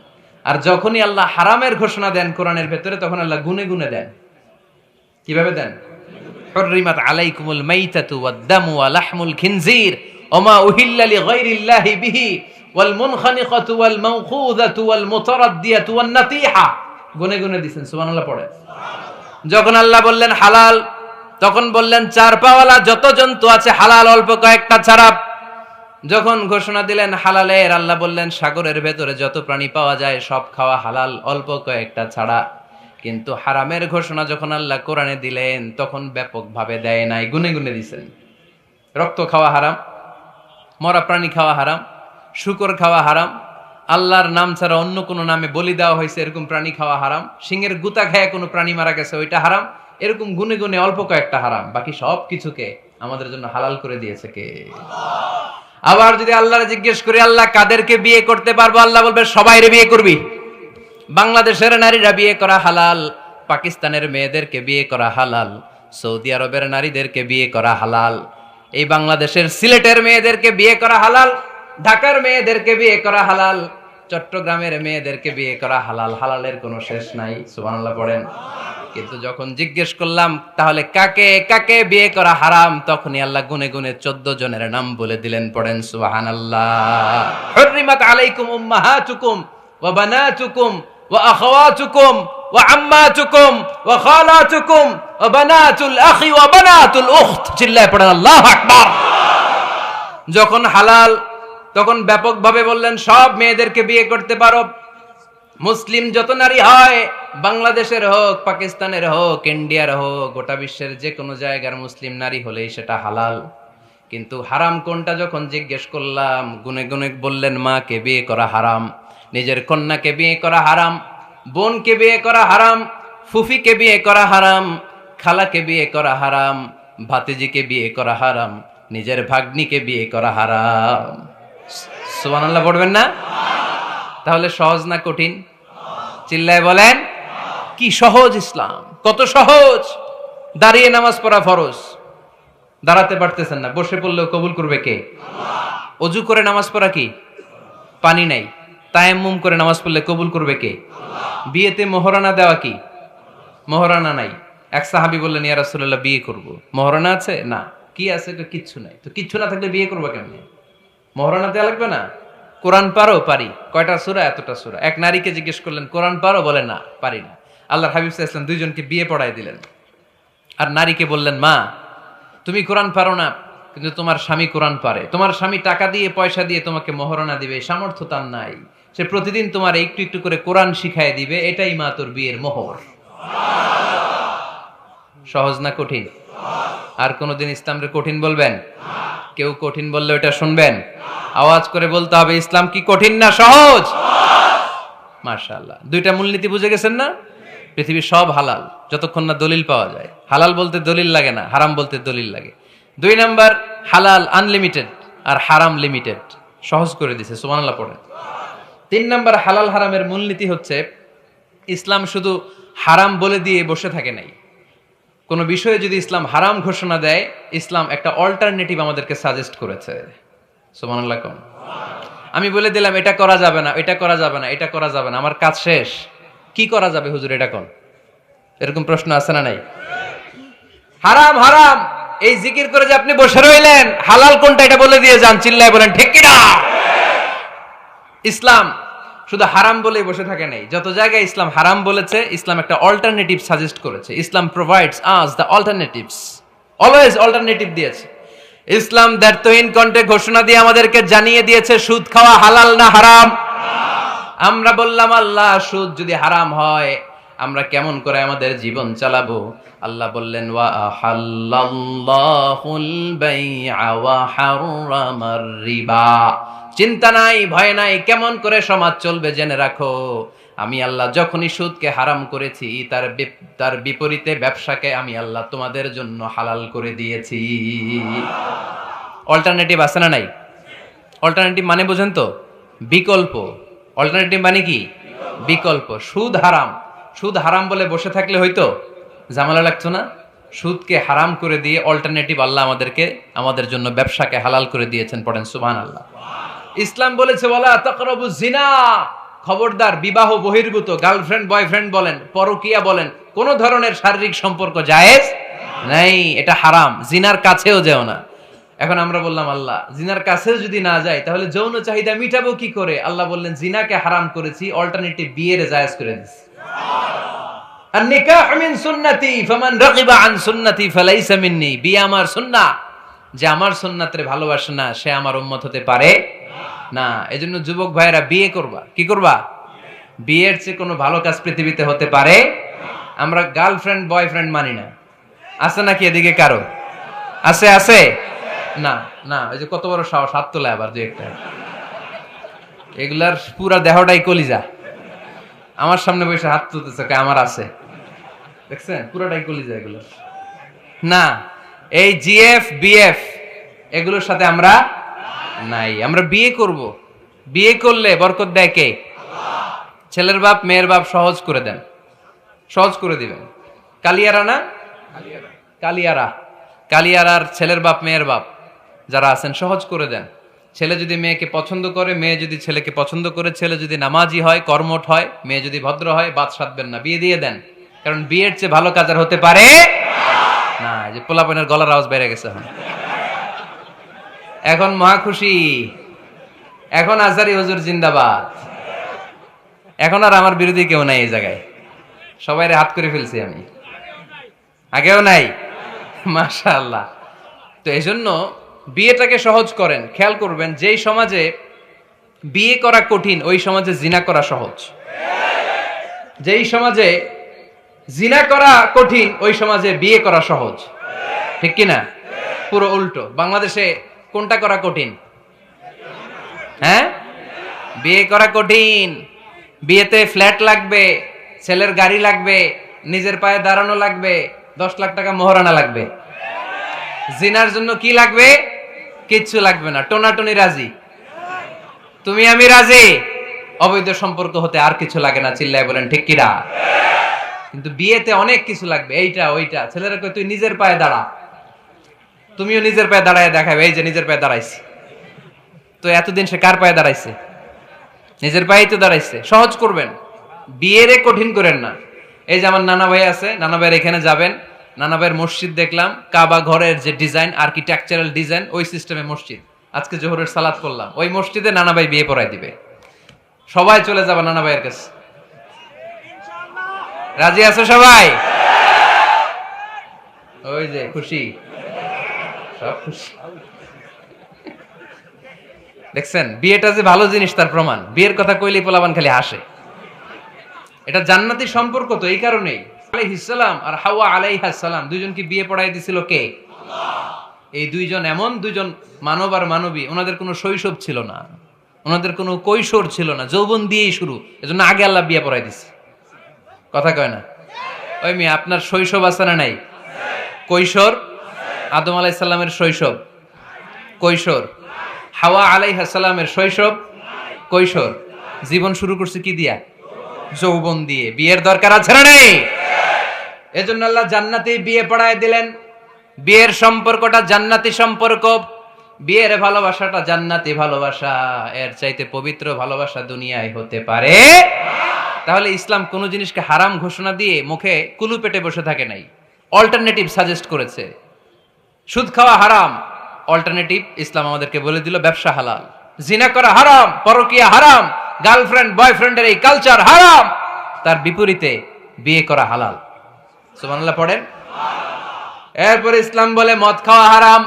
আর যখনই আল্লাহ হারামের ঘোষণা দেন কোরআনের ভেতরে, তখন আল্লাহ গুনে গুনে দেন। কিভাবে দেন? হুররিমাত আলাইকুমুল মাইতাতু ওয়াদ-দামু ওয়া লাহমুল খিনজির ওয়া মা উহিল্লা লিগাইরিল্লাহি বিহি ওয়াল মুনখানিকাতু ওয়াল মাওখুযাতু ওয়াল মুতারাদ্দিয়াতু ওয়ান নাতিহা। গুনে গুনে দিবেন। সুবহানাল্লাহ পড়ে। যখন আল্লাহ বললেন হালাল, তখন বললেন চার পাওয়ালা যত জন্তু আছে হালাল, অল্প কয়েকটা ছাড়া। যখন ঘোষণা দিলেন হালালের, আল্লাহ বললেন সাগরের ভেতরে যত প্রাণী পাওয়া যায় সব খাওয়া হালাল, অল্প কয়েকটা ছাড়া। কিন্তু হারামের ঘোষণা যখন আল্লাহ কোরআনে দিলেন, তখন ব্যাপকভাবে দেয় নাই, গুনে গুনে দিয়েছেন। রক্ত খাওয়া হারাম, মরা প্রাণী খাওয়া হারাম, শূকর খাওয়া হারাম, আল্লাহর নাম ছাড়া অন্য কোনো নামে বলি দেওয়া হয়েছে এরকম প্রাণী খাওয়া হারাম, সিংহের গুতা খায় কোনো প্রাণী মারা গেছে ওইটা হারাম। এরকম গুনে গুনে অল্প কয়েকটা হারাম, বাকি সব কিছুকে আমাদের জন্য হালাল করে দিয়েছে কে? আবার যদি আল্লাহর জিজ্ঞেস করি আল্লাহ কাদেরকে বিয়ে করতে পারবো, আল্লাহ বলবে সবাইরে বিয়ে করবি। বাংলাদেশের নারীরা বিয়ে করা হালাল, পাকিস্তানের মেয়েদেরকে বিয়ে করা হালাল, সৌদি আরবের নারীদেরকে বিয়ে করা হালাল, এই বাংলাদেশের সিলেটের মেয়েদেরকে বিয়ে করা হালাল, ঢাকার মেয়েদেরকে বিয়ে করা হালাল, চট্টগ্রামের মেয়েদেরকে বিয়ে করা হালাল। হালালের কোনো শেষ নাই। সুবহানাল্লাহ পড়েন। কিন্তু যখন জিজ্ঞেস করলাম তাহলে কাকে কাকে বিয়ে করা হারাম, তখনই আল্লাহ গুনে গুনে 14 জনের নাম বলে দিলেন। পড়েন সুবহানাল্লাহ। হুররিমাত আলাইকুম উম্মাহাতুকুম ওয়া বানাতুকুম ওয়া আখাওয়াতুকুম ওয়া আম্মাতুকুম ওয়া খালাতুকুম ওয়া বানাতুল আখি ওয়া বানাতুল উখত। চিল্লায় পড়েন আল্লাহু আকবার। যখন হালাল, তখন ব্যাপকভাবে বললেন সব মেয়েদেরকে বিয়ে করতে পারো। মুসলিম যত নারী হয়, বাংলাদেশের হোক, পাকিস্তানের হোক, ইন্ডিয়ার হোক, গোটা বিশ্বের যে কোনো জায়গার মুসলিম নারী হলেই সেটা হালাল। কিন্তু হারাম কোনটা যখন জিজ্ঞেস করলাম, গুনে গুনে বললেন মাকে বিয়ে করা হারাম, নিজের কন্যাকে বিয়ে করা হারাম, বোনকে বিয়ে করা হারাম, ফুফিকে বিয়ে করা হারাম, খালাকে বিয়ে করা হারাম, ভাতিজিকে বিয়ে করা হারাম, নিজের ভাগ্নিকে বিয়ে করা হারাম। সুবহানাল্লাহ পড়বেন না? তাহলে সহজ না কঠিন? চিল্লায় বলেন। কি সহজ ইসলাম, কত সহজ। দাঁড়িয়ে নামাজ পড়া ফরজ, দাঁড়াতে পারতেছেন না, বসে পড়লেও কবুল করবে কে? অজু করে নামাজ পড়া কি? পানি নাই, তায়াম্মুম করে নামাজ পড়লে কবুল করবে কে? বিয়েতে মোহরানা দেওয়া কি? মোহরানা নাই। এক সাহাবী বললেন, ইয়া রাসূলুল্লাহ বিয়ে করব, মোহরানা আছে? না। কি আছে? কিচ্ছু নাই। তো কিচ্ছু না থাকলে বিয়ে করবা কেমনে? মোহরানা দেওয়া লাগবে না? কোরআন পারো? পারি। কয়টা সূরা? এতটা সূরা। এক নারীকে জিজ্ঞেস করলেন, কোরআন পারো? বলে না, পারি না। আল্লাহর হাবিব সাল্লাল্লাহু আলাইহি ওয়াসাল্লাম দুইজনকে বিয়ে পড়ায় দিলেন। আর নারীকে বললেন, মা তুমি কোরআন পারো না, কিন্তু তোমার স্বামী কোরআন পারে, তোমার স্বামী টাকা দিয়ে পয়সা দিয়ে তোমাকে মোহরানা দিবে, সামর্থ্য তার নাই, সে প্রতিদিন তোমার একটু একটু করে কোরআন শিখায় দিবে, এটাই মা তোর বিয়ের মোহর। সহজ না কঠিন? আর কোনদিন ইসলামকে কঠিন বলবেন? কেউ কঠিন বললে ওটা শুনবেন? আওয়াজ করে বলতে হবে, ইসলাম কি কঠিন না সহজ? মাশাআল্লাহ। দুইটা মূলনীতি বুঝে গেছেন না? পৃথিবীর সব হালাল যতক্ষণ না দলিল পাওয়া যায়। হালাল বলতে দলিল লাগে না, হারাম বলতে দলিল লাগে। 2 নাম্বার, হালাল আনলিমিটেড আর হারাম লিমিটেড, সহজ করে দিয়েছে, সুবহানাল্লাহ পড়েন। 3 নাম্বার, হালাল হারামের মূলনীতি হচ্ছে ইসলাম শুধু হারাম বলে দিয়ে বসে থাকে নাই। কোন বিষয়ে যদি ইসলাম হারাম ঘোষণা দেয়, ইসলাম একটা অল্টারনেটিভ আমাদেরকে সাজেস্ট করেছে। সুবহানাল্লাহ কোন? আমি বলে দিলাম এটা করা যাবে না, এটা করা যাবে না, এটা করা যাবে না, আমার কাজ শেষ, কি করা যাবে হুজুর এটা কোন? এরকম প্রশ্ন আছে না নাই? হারাম হারাম এই জিকির করে যে আপনি বসে রইলেন, হালাল কোনটা এটা বলে দিয়ে যান, চিল্লায় বলেন ঠিক কি না? ইসলাম শুধু হারাম বলেই বসে থাকে নাই, যত জায়গায় ইসলাম হারাম বলেছে, ইসলাম একটা অল্টারনেটিভ সাজেস্ট করেছে। Islam provides us the alternatives, always alternative দিয়েছে। ইসলাম দ্ব্যর্থহীন কণ্ঠে ঘোষণা দিয়ে আমাদেরকে জানিয়ে দিয়েছে সুদ খাওয়া হালাল না হারাম। আমরা বললাম, আল্লাহ সুদ যদি হারাম হয় আমরা কেমন করে আমাদের জীবন চালাবো? আল্লাহ বললেন, ওয়া আহাল্লাল্লাহুল বাই'a ওয়া হারামার রিবা। চিন্তা নাই, ভয় নাই, কেমন করে সমাজ চলবে জেনে রাখো। আমি আল্লাহ যখনই সুদকে হারাম করেছি, তার বিপরীতে ব্যবসাকে আমি আল্লাহ তোমাদের জন্য হালাল করে দিয়েছি। অল্টারনেটিভ আছে না নাই? অল্টারনেটিভ মানে বোঝেন তো? বিকল্প। অল্টারনেটিভ মানে কি? বিকল্প। সুদ হারাম, সুদ হারাম বলে বসে থাকলে হয়তো ঝামেলা লাগতো না? সুদকে হারাম করে দিয়ে অল্টারনেটিভ আল্লাহ আমাদের জন্য ব্যবসাকে হালাল করে দিয়েছেন। পড়েন সুবহানাল্লাহ। ইসলাম বলেছে, ওয়ালা তাকরাবুজ জিনা, খবরদার বিবাহ বহির্ভূত, গার্লফ্রেন্ড বয়ফ্রেন্ড বলেন, পরকিয়া বলেন, কোন ধরনের শারীরিক সম্পর্ক জায়েজ নাই, এটা হারাম, জিনার কাছেও যেও না। এখন আমরা বললাম, আল্লাহ জিনার কাছেও যদি না যায় তাহলে যৌন চাহিদা মিটাবো কি করে? আল্লাহ বললেন, জিনাকে হারাম করেছি, অল্টারনেটিভ বিয়ের জায়েজ করে দিয়েছি। আর নিকাহ মিন সুন্নতি ফামান রাগিবা আন সুন্নতি ফালাইসা মিন্নি, বিয়ে আমার সুন্নাহ, যে আমার সুন্নাতরে ভালোবাসে না সে আমার উম্মত হতে পারে না। এজন্য যুবক ভাইরা বিয়ে করবা। কি করবা? বিয়ের চেয়ে কোনো ভালো কাজ পৃথিবীতে হতে পারে? আমরা গার্লফ্রেন্ড বয়ফ্রেন্ড মানি না। আছে নাকি এদিকে কারো? আছে? আছে না? না, ওই যে কত বড় সাহস, হাত তোলা আবার যে একটা, এগুলার পুরা দেহটাই কলিজা। আমার সামনে বসে হাত তুলতেছে, আমার আছে, দেখছেন পুরাটাই কলিজা এগুলো। না, এই জিএফ বিএফ এগুলোর সাথে আমরা নাই। আমরা বিয়ে করব, বিয়ে করলে বরকত দেয় কে? ছেলের বাপ মেয়ের বাপ সহজ করে দেন, সহজ করে দিবেন। কালিয়ারা না, কালিয়ারার ছেলের বাপ মেয়ের বাপ যারা আছেন সহজ করে দেন। ছেলে যদি মেয়েকে পছন্দ করে, মেয়ে যদি ছেলেকে পছন্দ করে, ছেলে যদি নামাজি হয়, কর্মঠ হয়, মেয়ে যদি ভদ্র হয়, বাদ সাধবেন না, বিয়ে দিয়ে দেন। কারণ বিয়ের চেয়ে ভালো কাজ আর হতে পারে না। এই যে পোলাপনের গলার আওয়াজ বেড়ে গেছে এখন মহা খুশি, এখন আজহারি হুজুর জিন্দাবাদ, এখন আর আমার বিরোধী কেউ নাই এই জায়গায়, সবাই হাত করে ফেলছি আমি, আগেও নাই। মাশাআল্লাহ। তো এই জন্য বিয়েটাকে সহজ করেন। খেয়াল করবেন, যেই সমাজে বিয়ে করা কঠিন ওই সমাজে জিনা করা সহজ, যেই সমাজে জিনা করা কঠিন ওই সমাজে বিয়ে করা সহজ, ঠিক কিনা? পুরো উল্টো। বাংলাদেশে কোনটা করা কঠিন? হ্যাঁ, বিয়ে করা কঠিন। বিয়েতে ফ্ল্যাট লাগবে, ছেলের গাড়ি লাগবে, নিজের পায়ে দাঁড়ানো লাগবে, 10 লাখ টাকা মোহরানা লাগবে। জিনার জন্য কি লাগবে? কিচ্ছু লাগবে না, টোনাটুনি রাজি, তুমি আমি রাজি, অবৈধ সম্পর্ক হতে আর কিছু লাগে না। চিল্লায় বলেন ঠিক কিনা? কিন্তু বিয়েতে অনেক কিছু লাগবে, এইটা ওইটা। ছেলেরা কই তুই নিজের পায়ে দাঁড়া, তুমিও নিজের পায়ে দাঁড়ায় দেখাবে, এই যে নিজের পায়ে দাঁড়াইছে। তো এতদিন সে কার পায়ে দাঁড়াইছে? নিজের পায়েই তো দাঁড়াইছে। সহজ করবেন, বিয়েরে কঠিন করেন না। এই যে আমার নানা ভাই আছে, নানা ভাইয়ের এখানে যাবেন, নানা ভাইয়ের মসজিদ দেখলাম, কাবা ঘরের যে ডিজাইন, আর্কিটেকচারাল ডিজাইন, ওই সিস্টেমে মসজিদ। আজকে জোহরের সালাত করলাম, ওই মসজিদে নানা ভাই বিয়ে পড়ায় দিবে। সবাই চলে যাবে নানা ভাইয়ের কাছে। রাজি আছো সবাই? ওই যে খুশি, সব খুশি। দেখছেন বিয়েটা যে ভালো জিনিস তার প্রমাণ। বিয়ের কথা কইলেই পোলাপান খালি হাসে। এটা জান্নাতি সম্পর্ক তো এই কারণেই। আলাইহিস সালাম আর হাওয়া আলাইহাস সালাম দুইজনকে বিয়ে পড়াই দিছিল কে? এই দুইজন এমন দুইজন মানব আর মানবী, ওনাদের কোনো শৈশব ছিল না, ওনাদের কোনো কৈশোর ছিল না, যৌবন দিয়েই শুরু। এজন্য আগে আল্লাহ বিয়ে পড়াই দিছে। কথা কয় না? ওই মেয়ে আপনার শৈশব আছে না নাই? কৈশোর, আদম আলাইহিস সালামের শৈশব, কৈশোর। হাওয়া আলাইহিস সালামের শৈশব, কৈশোর। জীবন শুরু করছে কি দিয়া? যৌবন দিয়ে। বিয়ের দরকার আছে না নেই? এজন্য আল্লাহ জান্নাতে বিয়ে পড়ায় দিলেন। বিয়ের সম্পর্কটা জান্নাতি সম্পর্ক, বিয়ের ভালোবাসাটা জান্নাতি ভালোবাসা। এর চাইতে পবিত্র ভালোবাসা দুনিয়ায় হতে পারে? তাহলে ইসলাম কোন জিনিসকে হারাম ঘোষণা দিয়ে মুখে কুলু পেটে বসে থাকে নাই, অল্টারনেটিভ সাজেস্ট করেছে। সুদ খাওয়া হারাম, অল্টারনেটিভ ইসলাম আমাদেরকে বলে দিল ব্যবসা হালাল। জিনা করা হারাম, পরকিয়া হারাম, গার্লফ্রেন্ড বয়ফ্রেন্ডের এই কালচার হারাম, তার বিপরীতে বিয়ে করা হালাল। সুবহানাল্লাহ পড়েন। এরপর ইসলাম বলে মদ খাওয়া হারাম।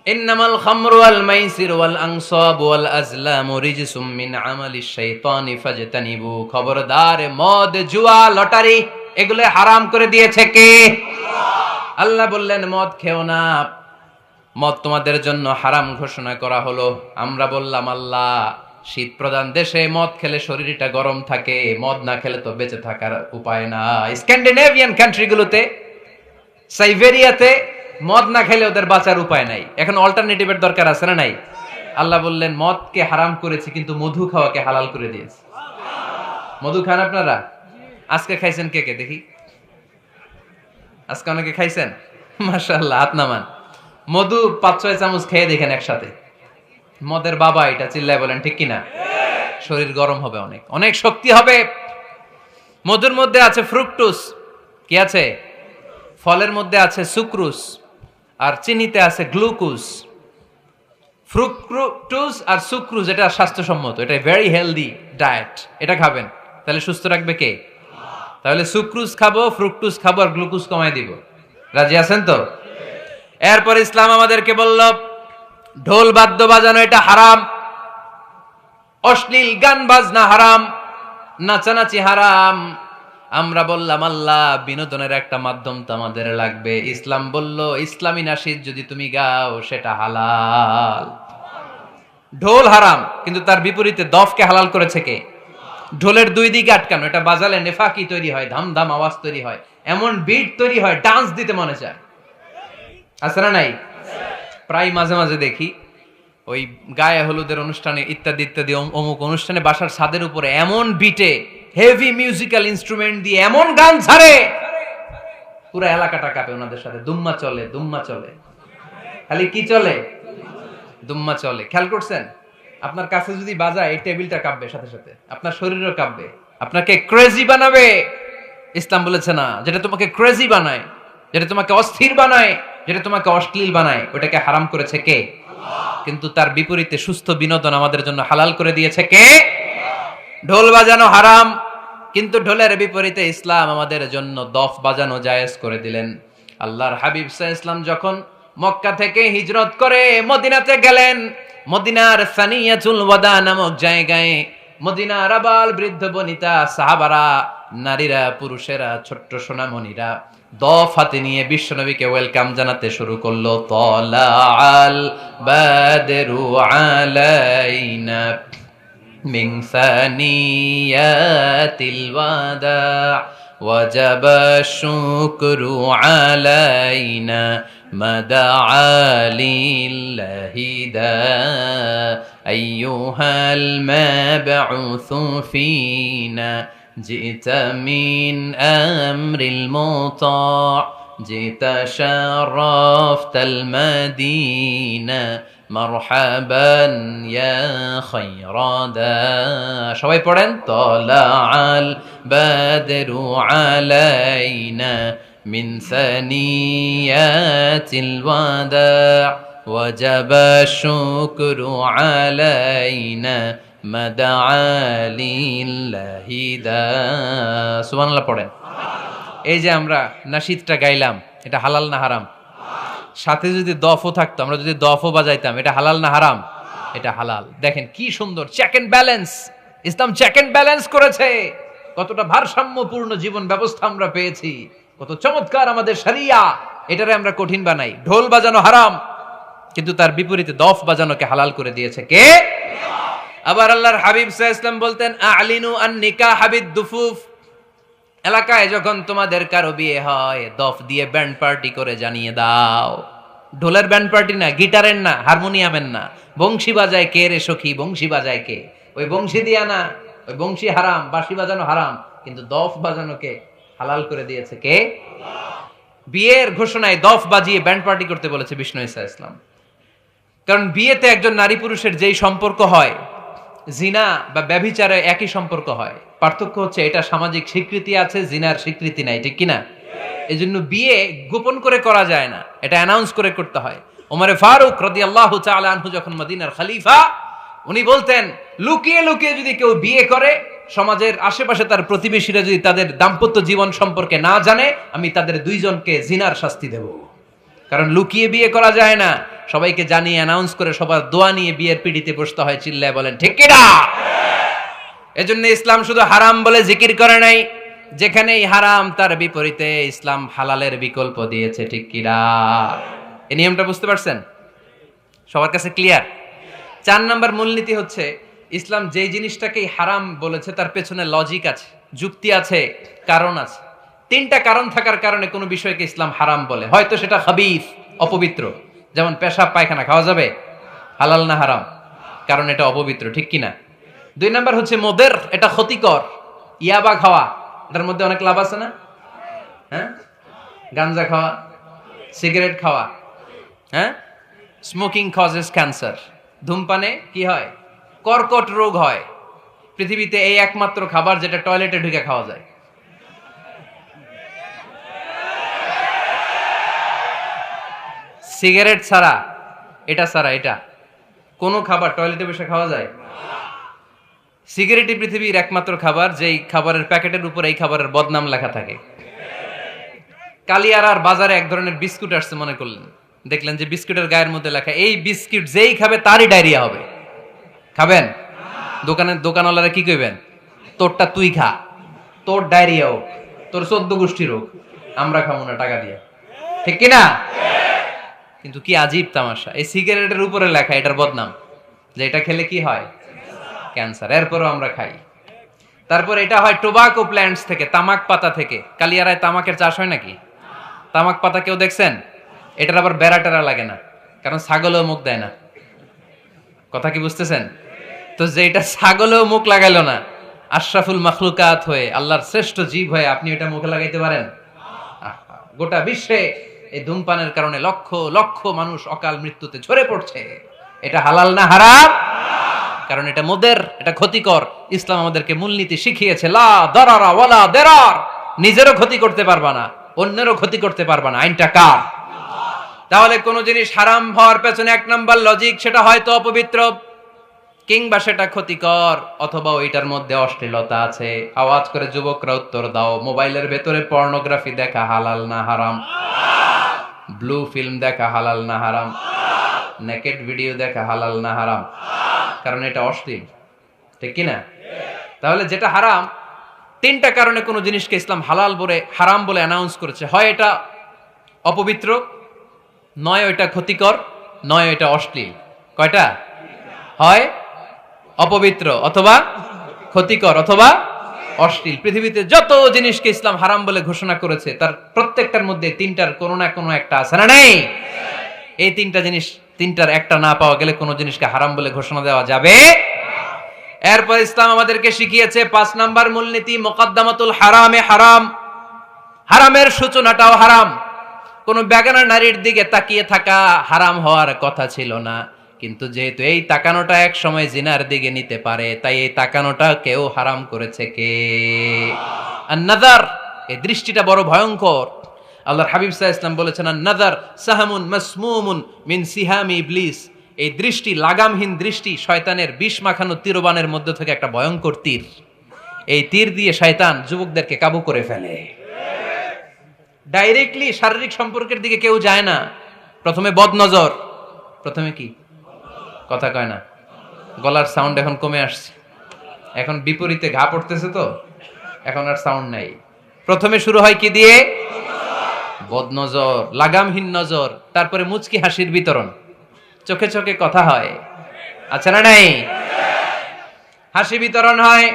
ইন্নামাল খামরু ওয়াল মাইসির ওয়াল আনসাব ওয়াল আজলামু রিজসুম মিন আমালিশ শাইতানি ফাজতানিবু। খবরদার, মদ, জুয়া, লটারি এগুলো হারাম করে দিয়েছে কে? আল্লাহ বললেন মদ খেও না, মদ তোমাদের জন্য হারাম ঘোষণা করা হলো। আমরা বললাম আল্লাহ, শীত প্রধান দেশে মদ খেলে শরীরটা গরম থাকে, মদ না খেলে তো বেঁচে থাকার উপায় না। স্ক্যান্ডিনেভিয়ান কান্ট্রিগুলোতে, সাইবেরিয়াতে মদ না খেলে ওদের বাঁচার উপায় নাই। এখন অল্টারনেটিভের দরকার আছে না নাই? আল্লাহ বললেন মদকে হারাম করেছি, কিন্তু মধু খাওয়াকে হালাল করে দিয়েছি। মধু খান আপনারা? আজকে খাইছেন কে কে দেখি? আজকে অনেকে খাইছেন? মাশাআল্লাহ, হাত নামান। মধু 5-6 চামচ খেয়ে দেখেন একসাথে। মদের বাবা এটা, চিল্লায় বলেন ঠিক কিনা? শরীর গরম হবে, অনেক অনেক শক্তি হবে। মধুর মধ্যে আছে ফ্রুকটোজ। কি আছে? ফলের মধ্যে আছে সুক্রোজ, আর চিনিতে আছে গ্লুকোজ। ফ্রুকটোজ আর সুক্রোজ এটা স্বাস্থ্যসম্মত, এটা ভেরি হেলদি ডায়েট। এটা খাবেন, তাহলে সুস্থ রাখবে কে? তাহলে সুক্রোজ খাবো, ফ্রুকটোজ খাবো, আর গ্লুকোজ কমাই দিব। রাজি আছেন তো? এরপর ইসলাম আমাদেরকে বলল ঢোল বাদ্য বাজানো এটা হারাম, অশ্লীল গান বাজনা হারাম, নাচানাচি হারাম। আমরা বললাম আল্লাহ, বিনোদনের একটা মাধ্যম তো আমাদের লাগবে। ইসলাম বলল ইসলামী নাশিদ যদি তুমি গাও সেটা হালাল। ঢোল হারাম, কিন্তু তার বিপরীতে দফকে হালাল করেছে কে? ঢোলের দুই দিকে আটকানো, এটা বাজালে নেফাকি তৈরি হয়, ধাম ধাম আওয়াজ তৈরি হয়, এমন বিট তৈরি হয়, ডান্স দিতে মনে চায়। আছে না নাই? প্রায় মাঝে মাঝে দেখি ওই গায়ে হলুদের অনুষ্ঠানে ইত্যাদি ইত্যাদি অমুক অনুষ্ঠানে বাসার ছাদের উপরে এমন বিটে হেভি মিউজিক্যাল ইনস্ট্রুমেন্ট দিয়ে এমন গান ছাড়ে, পুরো এলাকাটা কাঁপে ওনাদের সাথে। দুম্মা চলে, দুম্মা চলে, খালি কি চলে? দুম্মা চলে। খেয়াল করছেন? আপনার কাছে যদি বাজায় এই টেবিলটা কাঁপবে, সাথে সাথে আপনার শরীরও কাঁপবে, আপনাকে ক্রেজি বানাবে। ইসলাম বলেছে না, যেটা তোমাকে ক্রেজি বানায়, যেটা তোমাকে অস্থির বানায়, যেটা তোমাকে অশ্লীল বানায়, ওটাকে হারাম করেছে কে? কিন্তু তার বিপরীতে সুস্থ বিনোদন আমাদের জন্য হালাল করে দিয়েছে কে? ঢোল বাজানো হারাম, কিন্তু ঢোলের বিপরীতে ইসলাম আমাদের জন্য দফ বাজানো জায়েজ করে দিলেন। আল্লাহর হাবিব সাল্লাল্লাহু আলাইহি ওয়াসাল্লাম যখন মক্কা থেকে হিজরত করে মদিনাতে গেলেন, মদিনার সানিয়াতুল ওয়াদা নামক জায়গায় মদিনার আবাল বৃদ্ধ বনিতা, সাহাবারা, নারীরা, পুরুষেরা, ছোট্ট সোনামণিরা দফ হাতে নিয়ে বিশ্বনবীকে ওয়েলকাম জানাতে শুরু করলো। তালাআল বাদরু আলাইনা মিন সানিয়াতিল ওয়াদা ওয়াজাবা শুকরু আলাইনা মাদাআ লিল্লাহি দা আইয়ুহাল মাবউসু ফিনা جئت من أمر المطاع جئت شرفت المدينة مرحبا يا خير دا সবাই পড়েন طلع البدر علينا من ثنيات الوداع وجب الشكر علينا مدعا لله دا সুবহানাল্লাহ পড়েন। এই যে আমরা নাশিদটা গাইলাম, এটা হালাল না হারাম? সাথে যদি দফও থাকতো, আমরা যদি দফও বাজাইতাম, এটা হালাল না হারাম? এটা হালাল। দেখেন কি সুন্দর check and balance, Islam check and balance করেছে। কতটা ভারসাম্যপূর্ণ জীবন ব্যবস্থা আমরা পেয়েছি, কত চমৎকার আমাদের শরিয়া। এটারে আমরা কঠিন বানাই। ঢোল বাজানো হারাম, কিন্তু তার বিপরীতে দফ বাজানোকে হালাল করে দিয়েছে কে? আবার আল্লাহর হাবিব সাল্লাল্লাহু আলাইহি ওয়াসাল্লাম বলতেন আ'লিনু আন নিকাহ বিদ দুফুফ, এলাকায় যখন তোমাদের কারো বিয়ে হয় দফ দিয়ে ব্যান্ড পার্টি করে জানিয়ে দাও। ঢোলের ব্যান্ড পার্টি না, গিটারের না, হারমোনিয়ামের না, বংশী বাজায় কে রে সখী, বংশী বাজায় কে? ওই বংশী দিয়া না, ওই বংশী হারাম, বাঁশি বাজানো হারাম, কিন্তু দফ বাজানোকে হালাল করে দিয়েছে কে? বিয়ের ঘোষণায় দফ বাজিয়ে ব্যান্ড পার্টি করতে বলেছে বিষ্ণু ঈসা ইসলাম। কারণ বিয়েতে একজন নারী পুরুষের যেই সম্পর্ক হয়, জিনা বা ব্যভিচারে একই সম্পর্ক হয়, পার্থক্য হচ্ছে এটা সামাজিক স্বীকৃতি আছে, জিনার স্বীকৃতি নাই, ঠিক কিনা? এই জন্য বিয়ে গোপন করে করা যায় না, এটা অ্যানাউন্স করে করতে হয়। ওমরে ফারুক রাদিয়াল্লাহু তাআলা আনহু যখন মদিনার খলিফা, উনি বলতেন লুকিয়ে লুকিয়ে যদি কেউ বিয়ে করে, সমাজের আশেপাশে তার প্রতিবেশীরা যদি তাদের দাম্পত্য জীবন সম্পর্কে না জানে, আমি তাদের দুইজনকে জিনার শাস্তি দেব। কারণ লুকিয়ে বিয়ে করা যায় না, সবাইকে জানিয়ে অ্যানাউন্স করে সবার দোয়া নিয়ে বিয়ের পিড়িতে বসতে হয়। চিল্লায় বলেন ঠিক কিনা? এজন্য ইসলাম শুধু হারাম বলে জিকির করে নাই, যেখানেই হারাম তার বিপরীতে ইসলাম হালালের বিকল্প দিয়েছে, ঠিক কিনা? এই নিয়মটা বুঝতে পারছেন? সবার কাছে ক্লিয়ার? 4 নম্বর মূলনীতি হচ্ছে ইসলাম যেই জিনিসটাকেই হারাম বলেছে তার পেছনে লজিক আছে, যুক্তি আছে, কারণ আছে। 3টা কারণ থাকার কারণে কোনো বিষয়কে ইসলাম হারাম বলে। হয়তো সেটা খাবিস, অপবিত্র, যেমন পেশাব পায়খানা খাওয়া যাবে, হালাল না হারাম? কারণ এটা অপবিত্র, ঠিক কিনা? 2 নাম্বার হচ্ছে মোদের, এটা ক্ষতিকর। ইয়াবা খাওয়া, এটার মধ্যে অনেক লাভ আছে না? হ্যাঁ, গাঞ্জা খাওয়া, সিগারেট খাওয়া, হ্যাঁ, স্মোকিং কজেস ক্যান্সার। ধূমপানে কি হয়? কর্কট রোগ হয়। পৃথিবীতে এই একমাত্র খাবার যেটা টয়লেটে ঢুকে খাওয়া যায়। সিগারেট ছাড়া, এটা ছাড়া, এটা কোনো খাবার টয়লেটে বসে খাওয়া যায়? সিগারেটই পৃথিবীর একমাত্র খাবার যেই খাবারের প্যাকেটের উপর এই খাবারের বদনাম লেখা থাকে। কালিয়ারার বাজারে এক ধরনের বিস্কুট আসছে মনে করলেন, দেখলেন যে বিস্কুটের গায়ের মধ্যে লেখা এই বিস্কুট যেই খাবে তারই ডায়রিয়া হবে। খাবেন? দোকানওয়ালারা কি কইবেন? তোরটা তুই খা, তোর ডায়রিয়া হোক, তোর 14 গোষ্ঠী রোগ, আমরা খাবো না টাকা দিয়ে, ঠিক কিনা? কিন্তু কি আজীব তামাশা, এই সিগারেটের উপরে লেখা এটার বদনাম, যে এটা খেলে কি হয়? ক্যান্সার। এরপরও আমরা খাই। তারপর এটা হয় টোবাকো প্ল্যান্টস থেকে, তামাক পাতা থেকে। কালিয়ারায় তামাকের চাষ হয় নাকি? তামাক পাতা কেউ দেখছেন? এটার আবার বেড়া লাগে না, কারণ ছাগলও মুখ দেয় না। কথা কি বুঝতেছেন? তো যেটা ছাগলও মুখ লাগাইলো না, আশরাফুল মাখলুকাত হয়ে, আল্লাহর শ্রেষ্ঠ জীব হয়ে আপনি এটা মুখে লাগাইতে পারেন? গোটা বিশ্বে এই ধূমপানের কারণে লক্ষ লক্ষ মানুষ অকাল মৃত্যুতে ঝরে পড়ছে। এটা হালাল না হারাম? কারণ এটা মোদের, এটা ক্ষতিকর। ইসলাম আমাদেরকে মূলনীতি শিখিয়েছে, লা দারারা ওয়ালা দারার। নিজেরও ক্ষতি করতে পারবা না, অন্যেরও ক্ষতি করতে পারবা না। আইনটা কার? তাহলে কোন জিনিস হারাম হওয়ার পেছনে 1 নাম্বার লজিক, সেটা হয়তো অপবিত্র, কিংবা সেটা ক্ষতিকর, অথবা ওইটার মধ্যে অশ্লীলতা আছে। আওয়াজ করে যুবকরা উত্তর দাও, মোবাইলের ভেতরে পর্নোগ্রাফি দেখা হালাল না হারাম? ব্লু ফিল্ম দেখা হালাল না হারাম? নেকেড ভিডিও দেখা হালাল না হারাম? কারণ এটা অশ্লীল, ঠিক কিনা? তাহলে যেটা হারাম, 3টা কারণে কোন জিনিসকে ইসলাম হালাল বলে হারাম বলে অ্যানাউন্স করেছে। হয় এটা অপবিত্র, নয় ওইটা ক্ষতিকর, নয় ওইটা অশ্লীল। কয়টা? হয় অপবিত্র, অথবা ক্ষতিকর, অথবা অশ্লীল। পৃথিবীতে যত জিনিসকে ইসলাম হারাম বলে ঘোষণা করেছে তার প্রত্যেকটার মধ্যে 3টার কোনো না কোনো একটা আছে না নেই? এই 3টা জিনিস, 3টার একটা না পাওয়া গেলে কোনো জিনিসকে হারাম বলে ঘোষণা দেওয়া যাবে। এরপর ইসলাম আমাদেরকে শিখিয়েছে 5 নাম্বার মূলনীতি মুকদ্দামাতুল হারামে হারাম। হারামের সূচনাটাও হারাম। কোন বেগানা নারীর দিকে তাকিয়ে থাকা হারাম হওয়ার কথা ছিল না, কিন্তু যেহেতু এই তাকানোটা এক সময় জিনার দিকে নিতে পারে, তাই এই তাকানোটা কেউ হারাম করেছে কে? আন-নাযার, এই দৃষ্টিটা বড় ভয়ঙ্কর। আল্লাহর হাবিব সাল্লাল্লাহু আলাইহি ওয়াসাল্লাম বলেছেন, আন-নাযার সাহামুন মাসমুমুন মিন সিহামি ইবলিস। এই দৃষ্টি, লাগামহীন দৃষ্টি, শয়তানের বিষ মাখানো তীরবানের মধ্য থেকে একটা ভয়ঙ্কর তীর। এই তীর দিয়ে শয়তান যুবকদেরকে কাবু করে ফেলে। ডাইরেক্টলি শারীরিক সম্পর্কের দিকে কেউ যায় না। প্রথমে বদনজর, প্রথমে কি কথা কয় না, গলার সাউন্ড এখন কমে আসছে, এখন বিপরীতে ঘা পড়তেছে, তো এখন আর সাউন্ড নাই। প্রথমে শুরু হয় কি দিয়ে? বদনজর, লাগামহীন নজর। তারপরে মুচকি হাসির বিতরণ, চোখে চোখে কথা হয়, আচ্ছা না নাই? হাসি বিতরণ হয়,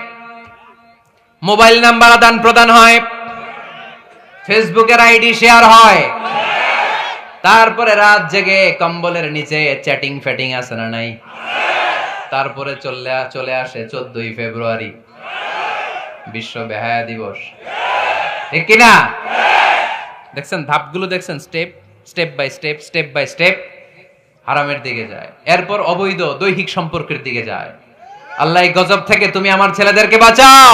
মোবাইল নাম্বার আদান প্রদান হয়, ফেসবুকের আইডি শেয়ার হয়, তারপরে রাত জেগে কম্বলের নিচে চ্যাটিং ফ্যাটিং আছে না নাই? তারপরে চলে আসে 14ই ফেব্রুয়ারি, বিশ্ব বেহায়া দিবস, ঠিক কিনা? দেখছেন ধাপগুলো, দেখছেন স্টেপ বাই স্টেপ হারামের দিকে যায়। এরপর অবৈধ দৈহিক সম্পর্কের দিকে যায়। আল্লাহ এই গজব থেকে তুমি আমার ছেলেদেরকে বাঁচাও,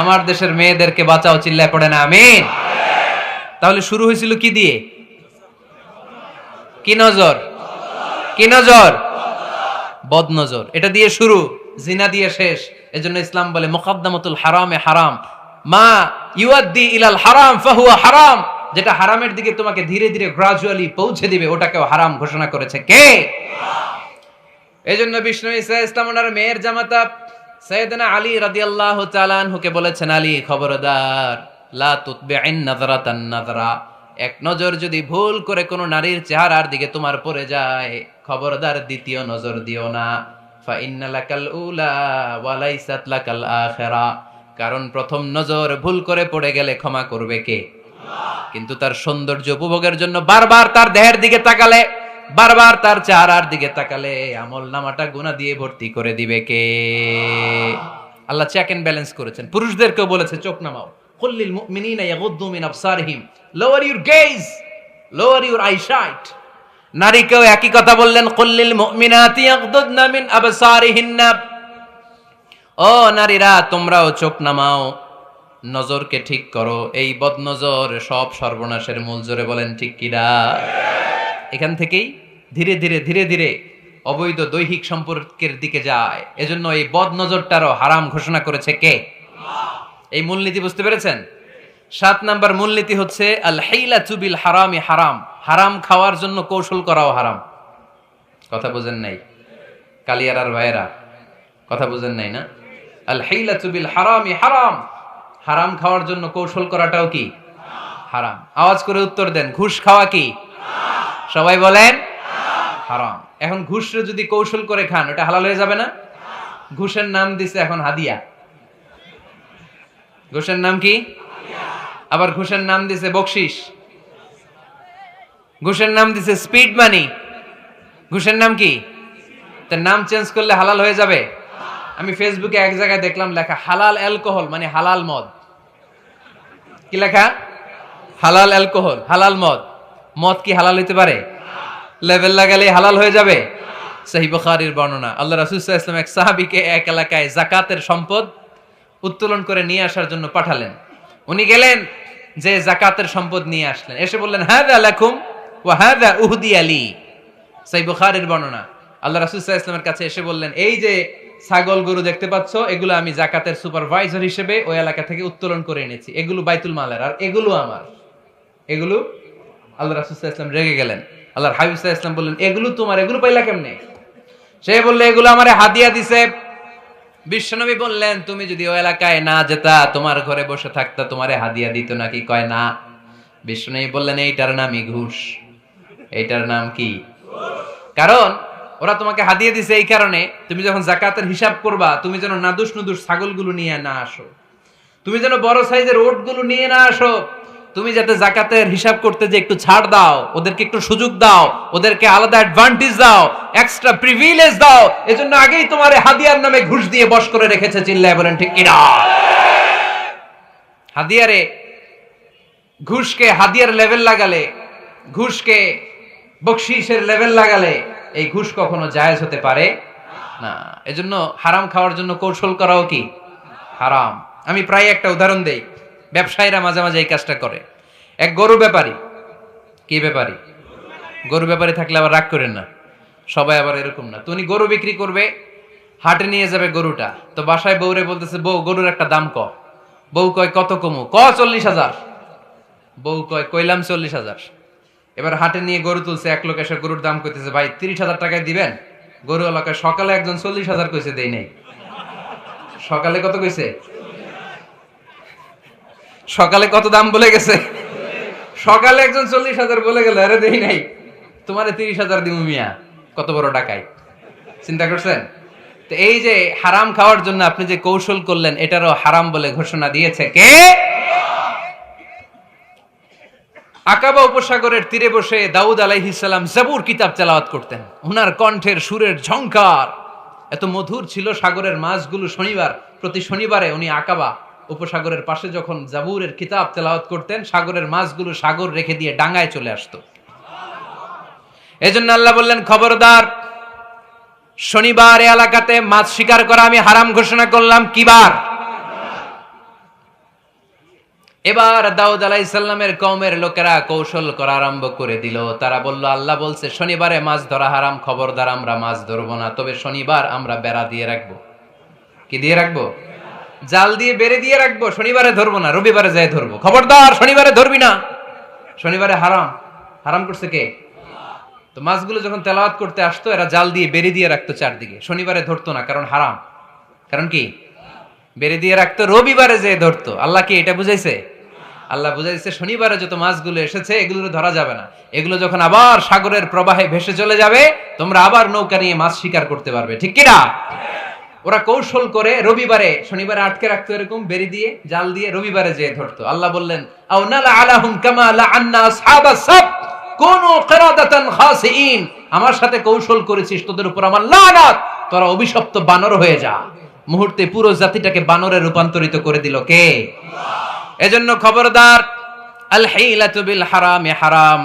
আমার দেশের মেয়েদেরকে বাঁচাও, চিল্লায় পড়ে না আমিন। তাহলে শুরু হয়েছিল কি দিয়ে? কি নজর? কি নজর? বদনজর। এটা দিয়ে শুরু, জিনা দিয়ে শেষ। এজন্য ইসলাম বলে মুকদ্দামাতুল হারামে হারাম, মা ইউআদ্দি ইলাল হারাম ফাহুয়া হারাম। যেটা হারামের দিকে তোমাকে ধীরে ধীরে গ্রাজুয়ালি পৌঁছে দিবে, ওটাকেও হারাম ঘোষণা করেছে কে? এজন্য বিষ্ণু ঈসা ইসলাম ওনার মেয়ের জামাতা সাইয়েদনা আলী রাদিয়াল্লাহু তাআলা আনহুকে বলেছেন, আলী খবরদার, লা তুতবি'ন নাযরাতান নাযরা। এক নজর যদি ভুল করে কোনো নারীর চেহারার দিকে তোমার পড়ে যায়, খবরদার দ্বিতীয় নজর দিও না। ফা ইন্না লাকাল উলা ওয়া লাইসাত লাকাল আখিরা। কারণ প্রথম নজর ভুল করে পড়ে গেলে ক্ষমা করবে কে? কিন্তু তার সৌন্দর্য উপভোগের জন্য বারবার তার দেহের দিকে তাকালে, বারবার তার চেহারার দিকে তাকালে আমল নামাটা গুনাহ দিয়ে ভর্তি করে দিবে কে? আল্লাহ চেক এন্ড ব্যালেন্স করেছেন। পুরুষদেরকেও বলেছে চোখ নামাও, কুল্লিল মুমিনিনা ইয়াগুদ্দু মিন আবসারিহিম, lower your gaze, lower your eyesight. নারীকেও একই কথা বললেন, কুল্লিল মুমিনাতি ইয়াগুদ্দুনা মিন আবসারিহিন্না। ও নারীরা, তোমরাও চোখ নামাও, নজরকে ঠিক করো। এই বদনজর সব সর্বনাশের মূল। জোরে বলেন ঠিক কিনা? এখান থেকেই ধীরে ধীরে অবৈধ দৈহিক সম্পর্কের দিকে যায়। এজন্য এই বদনজরটারও হারাম ঘোষণা করেছে কে? এই মূলনীতি বুঝতে পেরেছেন? 7 নাম্বার মূলনীতি হচ্ছে আল হাইলাতু বিল হারামি হারাম। হারাম খাওয়ার জন্য কৌশল করাও হারাম। কথা বুঝেন নাই কালিয়ারার ভাইয়েরা? কথা বুঝেন নাই না? আল হাইলাতু বিল হারামি হারাম। হারাম খাওয়ার জন্য কৌশল করাটাও কি হারাম? আওয়াজ করে উত্তর দেন, ঘুষ খাওয়া কি সবাই বলেন হারাম। এখন ঘুষরে যদি কৌশল করে খান, ওটা হালাল হয়ে যাবে না? ঘুষের নাম দিছে এখন হাদিয়া। ঘুষের নাম কি? আবার ঘুষের নাম দিছে বকশিস, ঘুষের নাম দিছে স্পিড মানি। ঘুষের নাম কি? তার নাম চেঞ্জ করলে হালাল হয়ে যাবে? আমি ফেসবুকে এক জায়গায় দেখলাম লেখা হালাল অ্যালকোহল, মানে হালাল মদ। কি লেখা? হালাল অ্যালকোহল, হালাল মদ। মদ কি হালাল হইতে পারে? লেভেল লাগালে হালাল হয়ে যাবে? সহিহ বুখারীর বর্ণনা, আল্লাহ রাসূল সাল্লাল্লাহু আলাইহি ওয়াসাল্লাম এক সাহাবীকে এক এলাকায় যাকাতের সম্পদ উত্তোলন করে নিয়ে আসার জন্য পাঠালেন। উনি গেলেন, যে যাকাতের সম্পদ নিয়ে আসলেন, এসে বললেন, হাযা লাকুম ওয়া হাযা উহদিয়া লি। সহিহ বুখারীর বর্ণনা, আল্লাহ রাসূল সাল্লাল্লাহু আলাইহি ওয়াসাল্লামের কাছে এসে বললেন, এই যে ছাগল গরু দেখতে পাচ্ছ, এগুলো আমি যাকাতের সুপারভাইজার হিসেবে ওই এলাকা থেকে উত্তোলন করে এনেছি। এগুলো বাইতুল মালের, আর এগুলো আমার। এগুলো আল্লাহ রাসূল সাল্লাল্লাহু আলাইহি ওয়াসাল্লাম রেগে গেলেন। আল্লাহর হাবিব সাল্লাল্লাহু আলাইহি ওয়াসাল্লাম বললেন, এগুলো তোমার, এগুলো পাইলা কেমনে? সে বলল, এগুলো আমারে হাদিয়া দিছে। বিশ্বনবী বললেন, তুমি যদি ওই এলাকায় না যেতা, তোমার ঘরে বসে থাকতা, তোমারে হাদিয়া দিত নাকি? কয় না। বিশ্বনবী বললেন, এইটার নামই ঘুষ। এইটার নাম কি? কারণ ওরা তোমাকে হাদিয়া দিছে এই কারণে, তুমি যখন যাকাতের হিসাব করবা, তুমি যেন নাদুস নুদুস ছাগলগুলো নিয়ে না আসো, তুমি যেন বড় সাইজের ওটগুলো নিয়ে না আসো, তুমি যাতে যাকাতের হিসাব করতে যে একটু ছাড় দাও, ওদেরকে একটু সুযোগ দাও, ওদেরকে আলাদা অ্যাডভান্টেজ দাও, এক্সট্রা প্রিভিলেজ দাও, এজন্য আগেই তোমারে হাদিয়ার নামে ঘুষ দিয়ে বশ করে রেখেছে। চিল্লায় বলেন ঠিক কিনা? হাদিয়ারে ঘুষকে হাদিয়ার লেভেল লাগালে, ঘুষকে বকশিসের লেভেল লাগালে এই ঘুষ কখনো জায়েজ হতে পারে না। এজন্য হারাম খাওয়ার জন্য কৌশল করাও কি হারাম। আমি প্রায় একটা উদাহরণ দেই, ব্যবসায়ীরা মাঝে মাঝে এই কাজটা করে। এক গরু ব্যাপারী, কি ব্যাপারী? গরু ব্যাপারী থাকলে আবার রাগ করেন না, সবাই আবার এরকম না। তো উনি গরু বিক্রি করবে, হাটে নিয়ে যাবে গরুটা, তো বাসায় বউরে বলতেছে, বউ গরুর একটা দাম ক। বউ কয় কত কমু? 40,000। বউ কয় কইলাম 40,000। এবার হাটে নিয়ে গরু তুলছে, এক লোক এসে গরুর দাম কইতেছে, ভাই 30,000 টাকায় দিবেন? গরু এলাকায় সকালে একজন 40,000 কইছে, দেই নাই। সকালে কত কইছে? সকালে কত দাম বলে গেছে? সকালে একজন 40,000 বলে গেল, আরে দেই নাই, তোমারে 30,000 দিমু মিয়া। কত বড় ডাকাই, চিন্তা করছেন? তো এই যে হারাম খাওয়ার জন্য আপনি যে কৌশল করলেন, এটারও হারাম বলে ঘোষণা দিয়েছে কে? আকাবা উপসাগরের তীরে বসে দাউদ আলাইহিস সালাম জাবুর কিতাব তেলাওয়াত করতেন। ওনার কণ্ঠের সুরের ঝংকার এত মধুর ছিল, সাগরের মাছগুলো প্রতি শনিবারে উনি আকাবা উপসাগরের পাশে যখন জাবুরের কিতাব তেলাওয়াত করতেন, সাগরের মাছগুলো সাগর রেখে দিয়ে ডাঙায় চলে আসতো। এজন্য আল্লাহ বললেন, খবরদার, শনিবার এলাকাতে মাছ শিকার করা আমি হারাম ঘোষণা করলাম। কিবার? এবার দাউদ আলাইহিস সালামের কওমের লোকেরা কৌশল করা আরম্ভ করে দিল। তারা বলল, আল্লাহ বলছে শনিবারে মাছ ধরা হারাম, খবরদার আমরা মাছ ধরবো না, তবে শনিবার আমরা বেড়া দিয়ে রাখবো। কি দিয়ে রাখবো? জাল দিয়ে বেড়ে দিয়ে রাখবো। শনিবারে ধরবো না, রবিবারে যাই ধরবো। খবরদার শনিবারে ধরবি না, শনিবারে হারাম। হারাম করছে কে? তো মাছগুলো যখন তেলাওয়াত করতে আসতো, এরা জাল দিয়ে বেড়ে দিয়ে রাখতো চারদিকে, শনিবারে ধরতো না, কারণ হারাম। কারণ কি? বেড়ে দিয়ে রাখতো, রবিবারে যে ধরতো। আল্লাহ কি এটা বুঝাইছে? আল্লাহ বুঝাইছে শনিবারে যত মাছগুলো এসেছে এগুলো ধরা যাবে না, এগুলো যখন আবার সাগরের প্রবাহে ভেসে চলে যাবে, তোমরা আবার নৌকা নিয়ে মাছ শিকার করতে পারবে। ঠিক কিনা? ওরা কৌশল করে রবিবারে, শনিবারে আটকে রাখতো এরকম বেড়ে দিয়ে, জাল দিয়ে, রবিবারে যে ধরতো। আল্লাহ বললেন, আও নালা আলাহুম কামা লাআন্না আসহাবাস সাব কুনু কিরাদাতান খাসিইন। আমার সাথে কৌশল করেছিস, তোদের উপর আমার লানাত, তোরা অভিশপ্ত বানর হয়ে যা। মুহূর্তে পুরো জাতিটাকে বানরে রূপান্তরিত করে দিল কে? এজন্য খবরদার, আল হিলাতু বিল হারামি হারাম।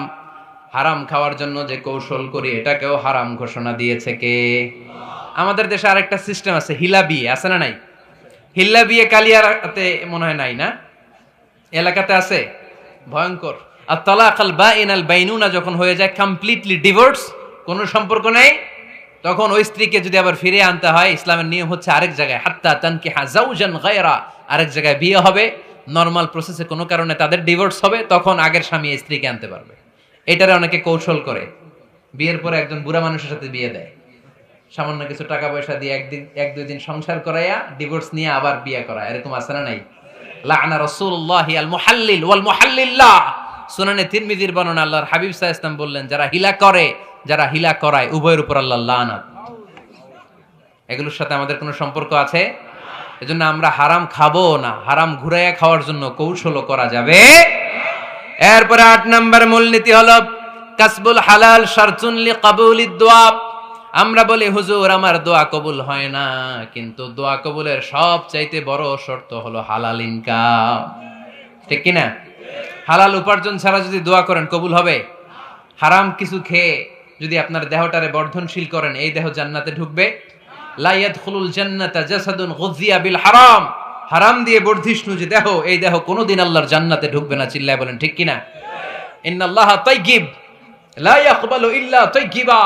হারাম খাওয়ার জন্য যে কৌশল করি, এটাকেও হারাম ঘোষণা দিয়েছে কে? আমাদের দেশে আরেকটা সিস্টেম আছে, হিলা বিয়ে আছে না নাই? হিল্লা বিয়ে কালিয়াতে মনে হয় নাই না? এলাকাতে আছে, ভয়ঙ্কর। আর তালাক আল বাইন আল বাইনুনা যখন হয়ে যায় কমপ্লিটলি ডিভোর্স, কোনো সম্পর্ক নেই, তখন ওই স্ত্রীকে যদি আবার ফিরে আনতে হয়, ইসলামের নিয়ম হচ্ছে আরেক জায়গায়, হাত্তা তানকিহা যাওজান গায়রা, আরেক জায়গায় বিয়ে হবে, নরমাল প্রসেসে কোনো কারণে তাদের ডিভোর্স হবে, তখন আগের স্বামী স্ত্রীকে আনতে পারবে। এটারে অনেকে কৌশল করে, বিয়ের পরে একজন বুড়া মানুষের সাথে বিয়ে দেয়, সামান্য কিছু টাকা পয়সা দিয়ে এক দুই দিন সংসার করাইয়া ডিভোর্স নিয়ে আবার বিয়ে করায়। এরকম আছে না নাই? লাআনা রাসূলুল্লাহি আল মুহাল্লিল ওয়াল মুহাল্লিল্লাহ। সুনানে তিরমিজির বর্ণনা, আল্লাহর হাবিব সাল্লাল্লাহু আলাইহি ওয়াসাল্লাম বললেন, যারা হিলা করে, যারা হিলা করায়, উভয়ের উপর আল্লাহর লানাত। এগুলোর সাথে আমাদের কোনো সম্পর্ক আছে? এজন্য আমরা হারাম খাবো না, হারাম ঘুরাইয়া খাওয়ার জন্য কৌশলও করা যাবে। এরপরে ৮ নম্বর মূলনীতি হলো কাসবুল হালাল শারতুন লিকাবুলিদ দুআ। আমরা বলি, হুজুর আমার দোয়া কবুল হয় না, কিন্তু দোয়া কবুলের সবচাইতে বড় শর্ত হলো হালাল ইনকাম। ঠিক কি না? হালাল উপার্জন ছাড়া যদি দোয়া করেন কবুল হবে? হারাম কিছু খেয়ে যদি আপনার দেহটারে বর্ধনশীল করেন, এই দেহ জান্নাতে ঢুকবে? লা ইয়াদখুলুল জান্নাতা জাসাদুন গুযিয়া বিল হারাম। হারাম দিয়ে বর্ধিষ্ণু যে দেহ, এই দেহ কোনোদিন আল্লাহর জান্নাতে ঢুকবে না। চিল্লায় বলেন ঠিক কি না? ইন্নাল্লাহা তাইয়্যিব লা ইয়াকবালু ইল্লা তাইয়্যিবা।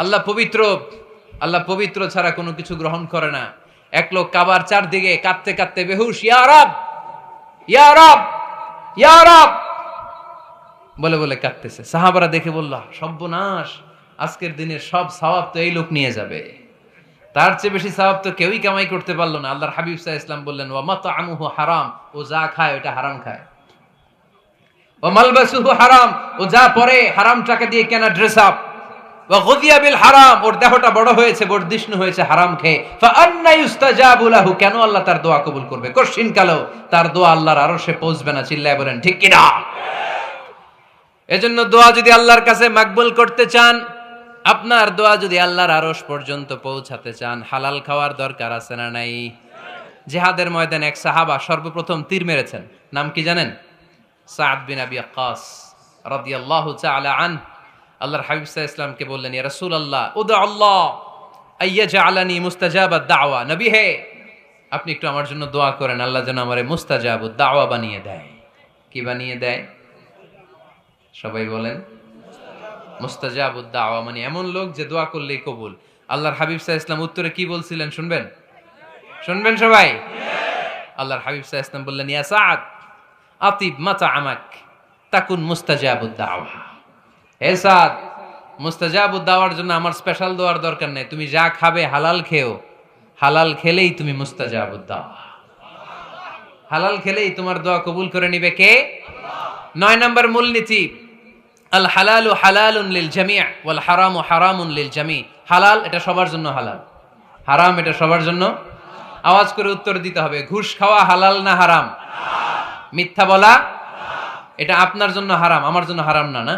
আল্লাহ পবিত্র, আল্লাহ পবিত্র ছাড়া কোনো কিছু গ্রহণ করে না। এক লোক কাবার চারদিকে কাঁদতে কাঁদতে বেহুশ, ইয়া রাব ইয়া রাব ইয়া রাব বলে বলে কাঁদতেছে। সাহাবারা দেখে বলল, সর্বনাশ, আজকের দিনের সব সওয়াব তো এই লোক নিয়ে যাবে, তার চেয়ে বেশি সওয়াব তো কেউই কামাই করতে পারলো না। আল্লাহর হাবিব সাল্লাল্লাহু আলাইহি ওয়াসাল্লাম বললেন, ওয়া মাতআমুহু হারাম, ও যা খায় ওটা হারাম খায়। ওয়া মালবাসুহু হারাম, ও যা পরে হারাম টাকা দিয়ে কেনা ড্রেস আপ। ওয়া গুযিয়া বিল হারাম, ওর দেহটা বড় হয়েছে, বর্ধিষ্ণু হয়েছে হারাম খেয়ে। ফাআন্না ইউস্তাজাবু লাহু, কেন আল্লাহ তার দোয়া কবুল করবে? কশিন কালো তার দোয়া আল্লাহর আরশে পৌঁছবে না। চিল্লায় বলেন ঠিক কি না? এজন্য দোয়া যদি আল্লাহর কাছে মাকবুল করতে চান, আপনার দোয়া যদি আল্লাহর আরশ পর্যন্ত পৌঁছাতে চান, হালাল খাওয়ার দরকার আছে না নাই? জিহাদের ময়দানে এক সাহাবা সর্বপ্রথম তীর মেরেছেন, নাম কি জানেন? সাদ বিন আবি ওয়াক্কাস রাদিয়াল্লাহু তাআলা আন। আল্লাহর হাবিব সাল্লাল্লাহু আলাইহি ওয়াসাল্লামকে বললেন, ইয়া রাসূলুল্লাহ উদু আল্লাহ আইয়াজআলানি মুস্তাজাবাদ দাওয়া। নবী হে, আপনি একটু আমার জন্য দোয়া করেন, আল্লাহ যেন আমারে মুস্তাজাবুদ দাওয়া বানিয়ে দেয়। কি বানিয়ে দেয়? সবাই বলেন মুস্তাজাবুদ দাওয়া, মানে এমন লোক যে দোয়া করলেই কবুল। আল্লাহর হাবিব সাল্লাল্লাহু আলাইহি ওয়াসাল্লাম উত্তরে কি বলছিলেন শুনবেন? শুনবেন সবাই? আল্লাহর হাবিব সাল্লাল্লাহু আলাইহি ওয়াসাল্লাম বললেন, ইয়া সাদ আতিব মাতআমাক তাকুন মুস্তাজাবুদ দাওয়া। হে সাদ, মুস্তাজাবুদ দাওয়ার জন্য আমার স্পেশাল দোয়ার দরকার নেই, তুমি যা খাবে হালাল খেও, হালাল খেলেই তুমি মুস্তাজাবুদ দাওয়া। হালাল খেলেই তোমার দোয়া কবুল করে নিবে কে? 9 নম্বর মূলনীতি, আল হালালু হালালুন লিল জামি' ওয়াল হারামু হারামুন লিল জামি'। হালাল এটা সবার জন্য হালাল, হারাম এটা সবার জন্য। আওয়াজ করে উত্তর দিতে হবে। ঘুষ খাওয়া হালাল না হারাম? মিথ্যা বলা এটা আপনার জন্য হারাম, আমার জন্য হারাম না? না,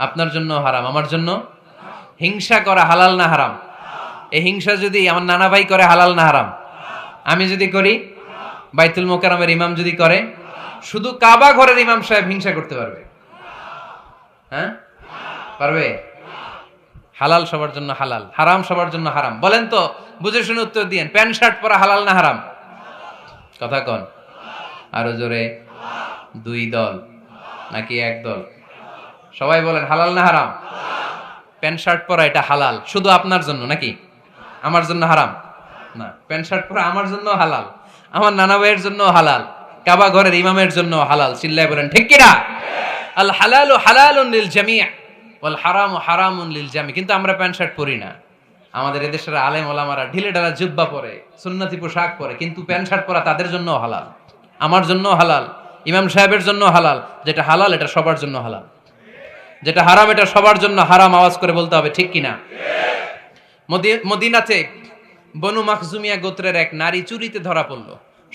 আপনার জন্য হারাম, আমার জন্য। হিংসা করা হালাল না হারাম? এই হিংসা যদি আমার নানা ভাই করে হালাল না হারাম? আমি যদি করি, বাইতুল মোকাররমের ইমাম যদি করে, শুধু কাবা ঘরের ইমাম সাহেব হিংসা করতে পারবে? হ্যাঁ পারবে? হালাল সবার জন্য হালাল, হারাম সবার জন্য হারাম। বলেন তো, বুঝে শুনে উত্তর দিয়েন, প্যান্ট শার্ট পরা হালাল না হারাম? কথা কন আরো জোরে। 2 দল নাকি 1 দল? সবাই বলেন হালাল না হারাম? প্যান্ট শার্ট পরা এটা হালাল শুধু আপনার জন্য নাকি? আমার জন্য হারাম না। প্যান্ট শার্ট পরা আমার জন্য হালাল, আমার নানা ভাইয়ের জন্য হালাল, কাবা ঘরের ইমামের জন্য হালাল। চিল্লায় বলেন ঠিক কি না? আল হালালু হালালুন লিল জামি' ওয়াল হারামু হারামুন লিল জামি'। কিন্তু আমরা প্যান্ট শার্ট পরি না। আমাদের এদেশের আলেম ওলামারা ঢিলে ঢালা জুব্বা পরে, সুন্নতি পোশাক পরে, কিন্তু প্যান্ট শার্ট পরা তাদের জন্য হালাল, আমার জন্য হালাল, ইমাম সাহেবের জন্য হালাল। যেটা হালাল এটা সবার জন্য হালাল, যেটা হারাম এটা সবার জন্য হারাম। আওয়াজ করে বলতে হবে ঠিক কিনা? মদিনাতে বনু মাখজুমিয়া গোত্রের এক নারী চুরিতে ধরা পড়ল।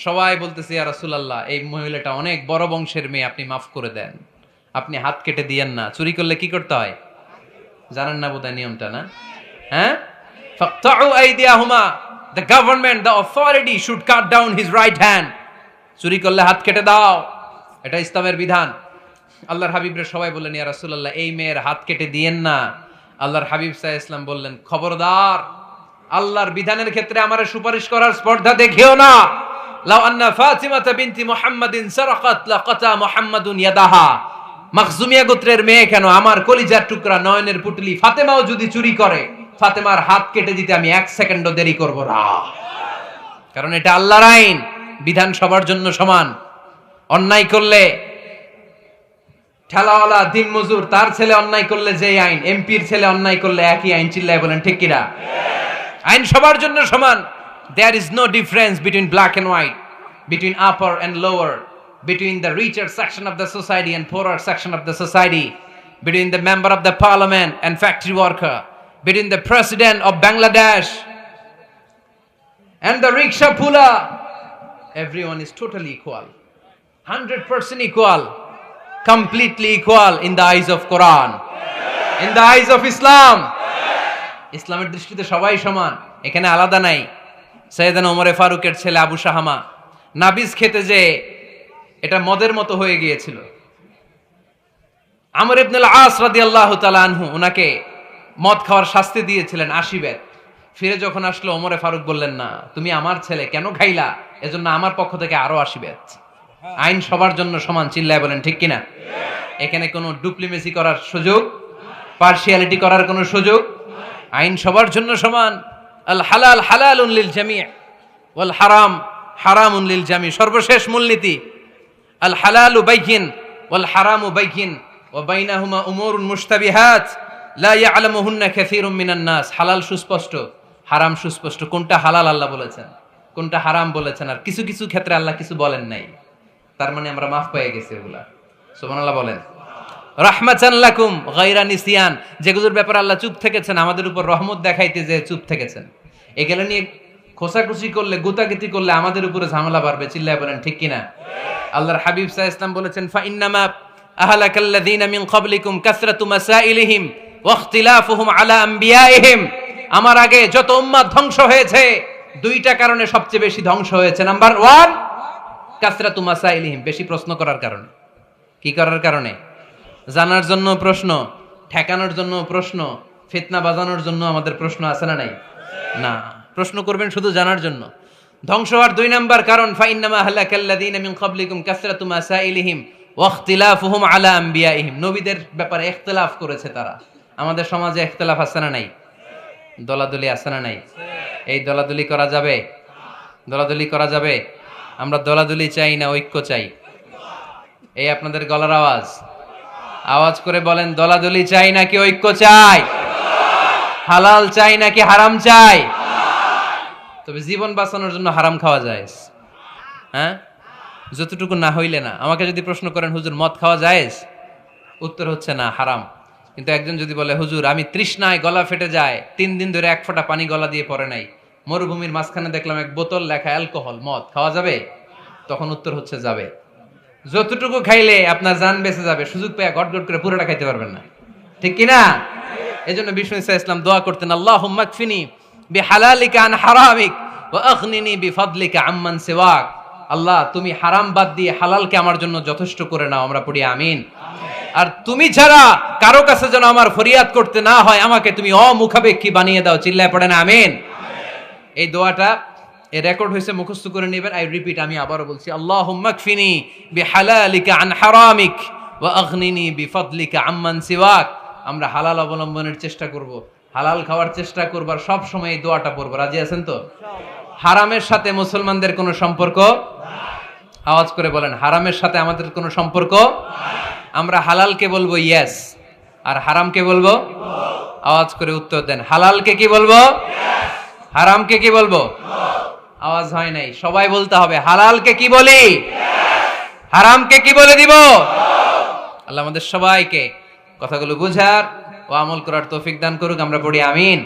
সবাই বলতেছে, ইয়া রাসূলুল্লাহ, এই মহিলাটা অনেক বড় বংশের মেয়ে, আপনি মাফ করে দেন, আপনি হাত কেটে দিয়েন না। চুরি করলে কি করতে হয় জানেন না বোধহয় নিয়মটা? না? হ্যাঁ, ফাকতাউ আইদিয়াহুমা, the government, the authority should cut down his right hand. চুরি করলে হাত কেটে দাও, এটা ইসলামের বিধান। আল্লাহর হাবিবরে সবাই বললেন, ইয়া রাসূলুল্লাহ, এই মেয়ের হাত কেটে দিয়েন না। আল্লাহর হাবিব সাল্লাল্লাহু আলাইহি ওয়াসাল্লাম বললেন, খবরদার, আল্লাহর বিধানের ক্ষেত্রে আমারে সুপারিশ করার স্পর্ধা দেখিও না। লাউ আন্না ফাতিমাতা বিনতি মুহাম্মাদিন সারাকাত লাকাতা মুহাম্মাদুন ইয়াদাহা। মাখজুমিয়া গোত্রের মেয়ে কেন, আমার কলিজার টুকরা নয়নের পুটলি ফাতেমাও যদি চুরি করে, ফাতেমার হাত কেটে দিতে আমি 1 সেকেন্ডও দেরি করব না। কারণ এটা আল্লাহর আইন, বিধান সবার জন্য সমান। অন্যায় করলে ঠেলাওয়ালা দিনমজুর তার ছেলে অন্যায় করলে যে আইন, এমপির ছেলে অন্যায় করলে একই আইন। চিল্লায় বলেন ঠিক কিনা? আইন সবার জন্য সমান। There is no difference between black and white, between upper and lower, between the richer section of the society and poorer section of the society, between the member of the parliament and factory worker, between the president of Bangladesh and the rickshaw puller. Everyone is totally equal, 100% equal, completely equal in the eyes of Quran, in the eyes of Islam. ইসলামের দৃষ্টিতে সবাই সমান, এখানে আলাদা নাই। সাইয়েদনা ওমর ফারুকের ছেলে আবু শাহামা নাবিজ খেতে যে এটা মদের মতো হয়ে গিয়েছিল। আমর ইবনে আল-আস রাদিয়াল্লাহু তাআলা আনহু ওনাকে মদ খাওয়ার শাস্তি দিয়েছিলেন 80 বেত। ফিরে যখন আসলো, ওমর ফারুক বললেন, না, তুমি আমার ছেলে কেন খাইলা, এজন্য আমার পক্ষ থেকে আরো 80 বেত। আইন সবার জন্য সমান। চিল্লায় বলেন ঠিক কিনা? এখানে কোনো ডুপ্লিমেসি করার সুযোগ, পার্সিয়ালিটি করার কোনো সুযোগ, আইন সবার জন্য সমান। আল হালাল হালালুন লিল জামি' ওয়াল হারাম হারামুন লিল জামি'। সর্বশেষ মূলনীতি, আল হালালু বাইয়িন ওয়াল হারামু বাইয়িন ওয়া বাইনাহুমা উমুরুন মুশতাবিহাত লা ইয়ালামুহুন্না কাসীরুম মিনান নাস। হালাল সুস্পষ্ট, হারাম সুস্পষ্ট। কোনটা হালাল আল্লাহ বলেছেন, কোনটা হারাম বলেছেন, আর কিছু কিছু ক্ষেত্রে আল্লাহ কিছু বলেন নাই, তার মানে আমরা মাফ পেয়ে গেছি ওগুলা। সুবহানাল্লাহ বলেন। রাহমাতান লাকুম গায়রা নিসিয়ান, যেগুলোর ব্যাপারে আল্লাহ চুপ থেকেছেন আমাদের উপর রহমত দেখাইতে যে চুপ থেকেছেন। এগুলো নিয়ে খোসাখুসি করলে, গুতাগুতি করলে আমাদের উপরে ঝামেলা বাড়বে। চিল্লায় বলেন ঠিক কিনা? আল্লাহর হাবিব সাল্লাল্লাহু আলাইহি ওয়াসাল্লাম বলেছেন, ফা ইন্নামা আহলাকাল্লাযীনা মিন ক্বাবলিকুম কাসরাতু মাসাইলিহিম ওয়া ইখতিলাফুহুম আলা আমবিয়াইহিম। আমার আগে যত উম্মাত ধ্বংস হয়েছে, দুইটা কারণে সবচেয়ে বেশি ধ্বংস হয়েছে। নাম্বার 1 কাসরাতু মাসাইলিহিম, বেশি প্রশ্ন করার কারণে। কি করার কারণে? জানার জন্য প্রশ্ন, ঠেকানোর জন্য প্রশ্ন, ফিতনা বাজানোর জন্য আমাদের প্রশ্ন আছে না নাই? না, প্রশ্ন করবেন শুধু জানার জন্য। ধ্বংস হওয়ার 2 নাম্বার কারণ, ফাইন্নামা আহলাকাল্লাযীনা মিন ক্বাবলিকুম কাসরাতু মাসাইলিহিম ওয়া ইখতিলাফুহুম আলা আমবিয়াইহিম। নবীদের ব্যাপারে ইখতিলাফ করেছে তারা। আমাদের সমাজে ইখতিলাফ আছে না নাই? দলাদলি আছে না নাই? এই দলাদলি করা যাবে? দলাদলি করা যাবে? আমরা দলাদলি চাই না ঐক্য চাই? এই আপনাদের গলার আওয়াজ, আওয়াজ করে বলেন, দলাদলি চাই নাকি ঐক্য চাই? হালাল চাই নাকি হারাম চাই? তবে জীবন বাঁচানোর জন্য হারাম খাওয়া যায়, হ্যাঁ, যতটুকু না হইলে না। আমাকে যদি প্রশ্ন করেন, হুজুর মদ খাওয়া জায়েজ? উত্তর হচ্ছে না, হারাম। কিন্তু একজন যদি বলে, হুজুর আমি তৃষ্ণায় গলা ফেটে যায়, 3 দিন ধরে 1 ফোঁটা পানি গলা দিয়ে পড়ে নাই, মরুভূমির মাঝখানে দেখলাম 1 বোতল লেখা অ্যালকোহল, মদ খাওয়া যাবে? তখন উত্তর হচ্ছে যাবে। যতটুকু খাইলে আপনার জান বেঁচে যাবে, সুযোগ পেয়ে গট গট করে পুরোটা খাইতে পারবেন না, ঠিক কিনা? এজন্য বিষ্ণু ইসলাম দোয়া করতেন, আল্লাহুম্মা কফিনি বিহালালিকা আন হারামিক ওয়া আগনিনি বিফাদলিকা আম্মান সিওয়াক। আল্লাহ, তুমি হারাম বাদ দিয়ে হালালকে আমার জন্য যথেষ্ট করে নাও। আমরা পড়ি আমিন। আর তুমি ছাড়া কারো কাছে যেন আমার ফরিয়াদ করতে না হয়, আমাকে তুমি অমুখাপেক্ষী বানিয়ে দাও। চিল্লায় পড়েন আমিন। এই দোয়াটা এই রেকর্ড হয়েছে, মুখস্থ করে নেবেন। আই রিপিট, আমি আবারও বলছি, আল্লাহুম্মা কফিনি বিহালালিকা আন হারামিক ওয়া আগনিনি বিফাদলিকা আম্মান সিওয়াক। আমরা হালাল অবলম্বনের চেষ্টা করব, হালাল খাওয়ার চেষ্টা করব, আর সব সময় এই দোয়াটা পড়ব। রাজি আছেন তো? হারামের সাথে মুসলমানদের কোনো সম্পর্ক? আওয়াজ করে বলেন, হারামের সাথে আমাদের কোনো সম্পর্ক? আমরা হালালকে বলবো ইয়েস, আর হারামকে বলবো? আওয়াজ করে উত্তর দেন। হালালকে কি বলবো? হারামকে কি বলবো? আওয়াজ হয় নাই, সবাই বলতে হবে। হালালকে কি বলি? হারামকে কি বলে দিব? আল্লাহ আমাদের সবাইকে কথাগুলো বুঝার ও আমল করার তৌফিক দান করুক। আমরা পড়ি আমিন।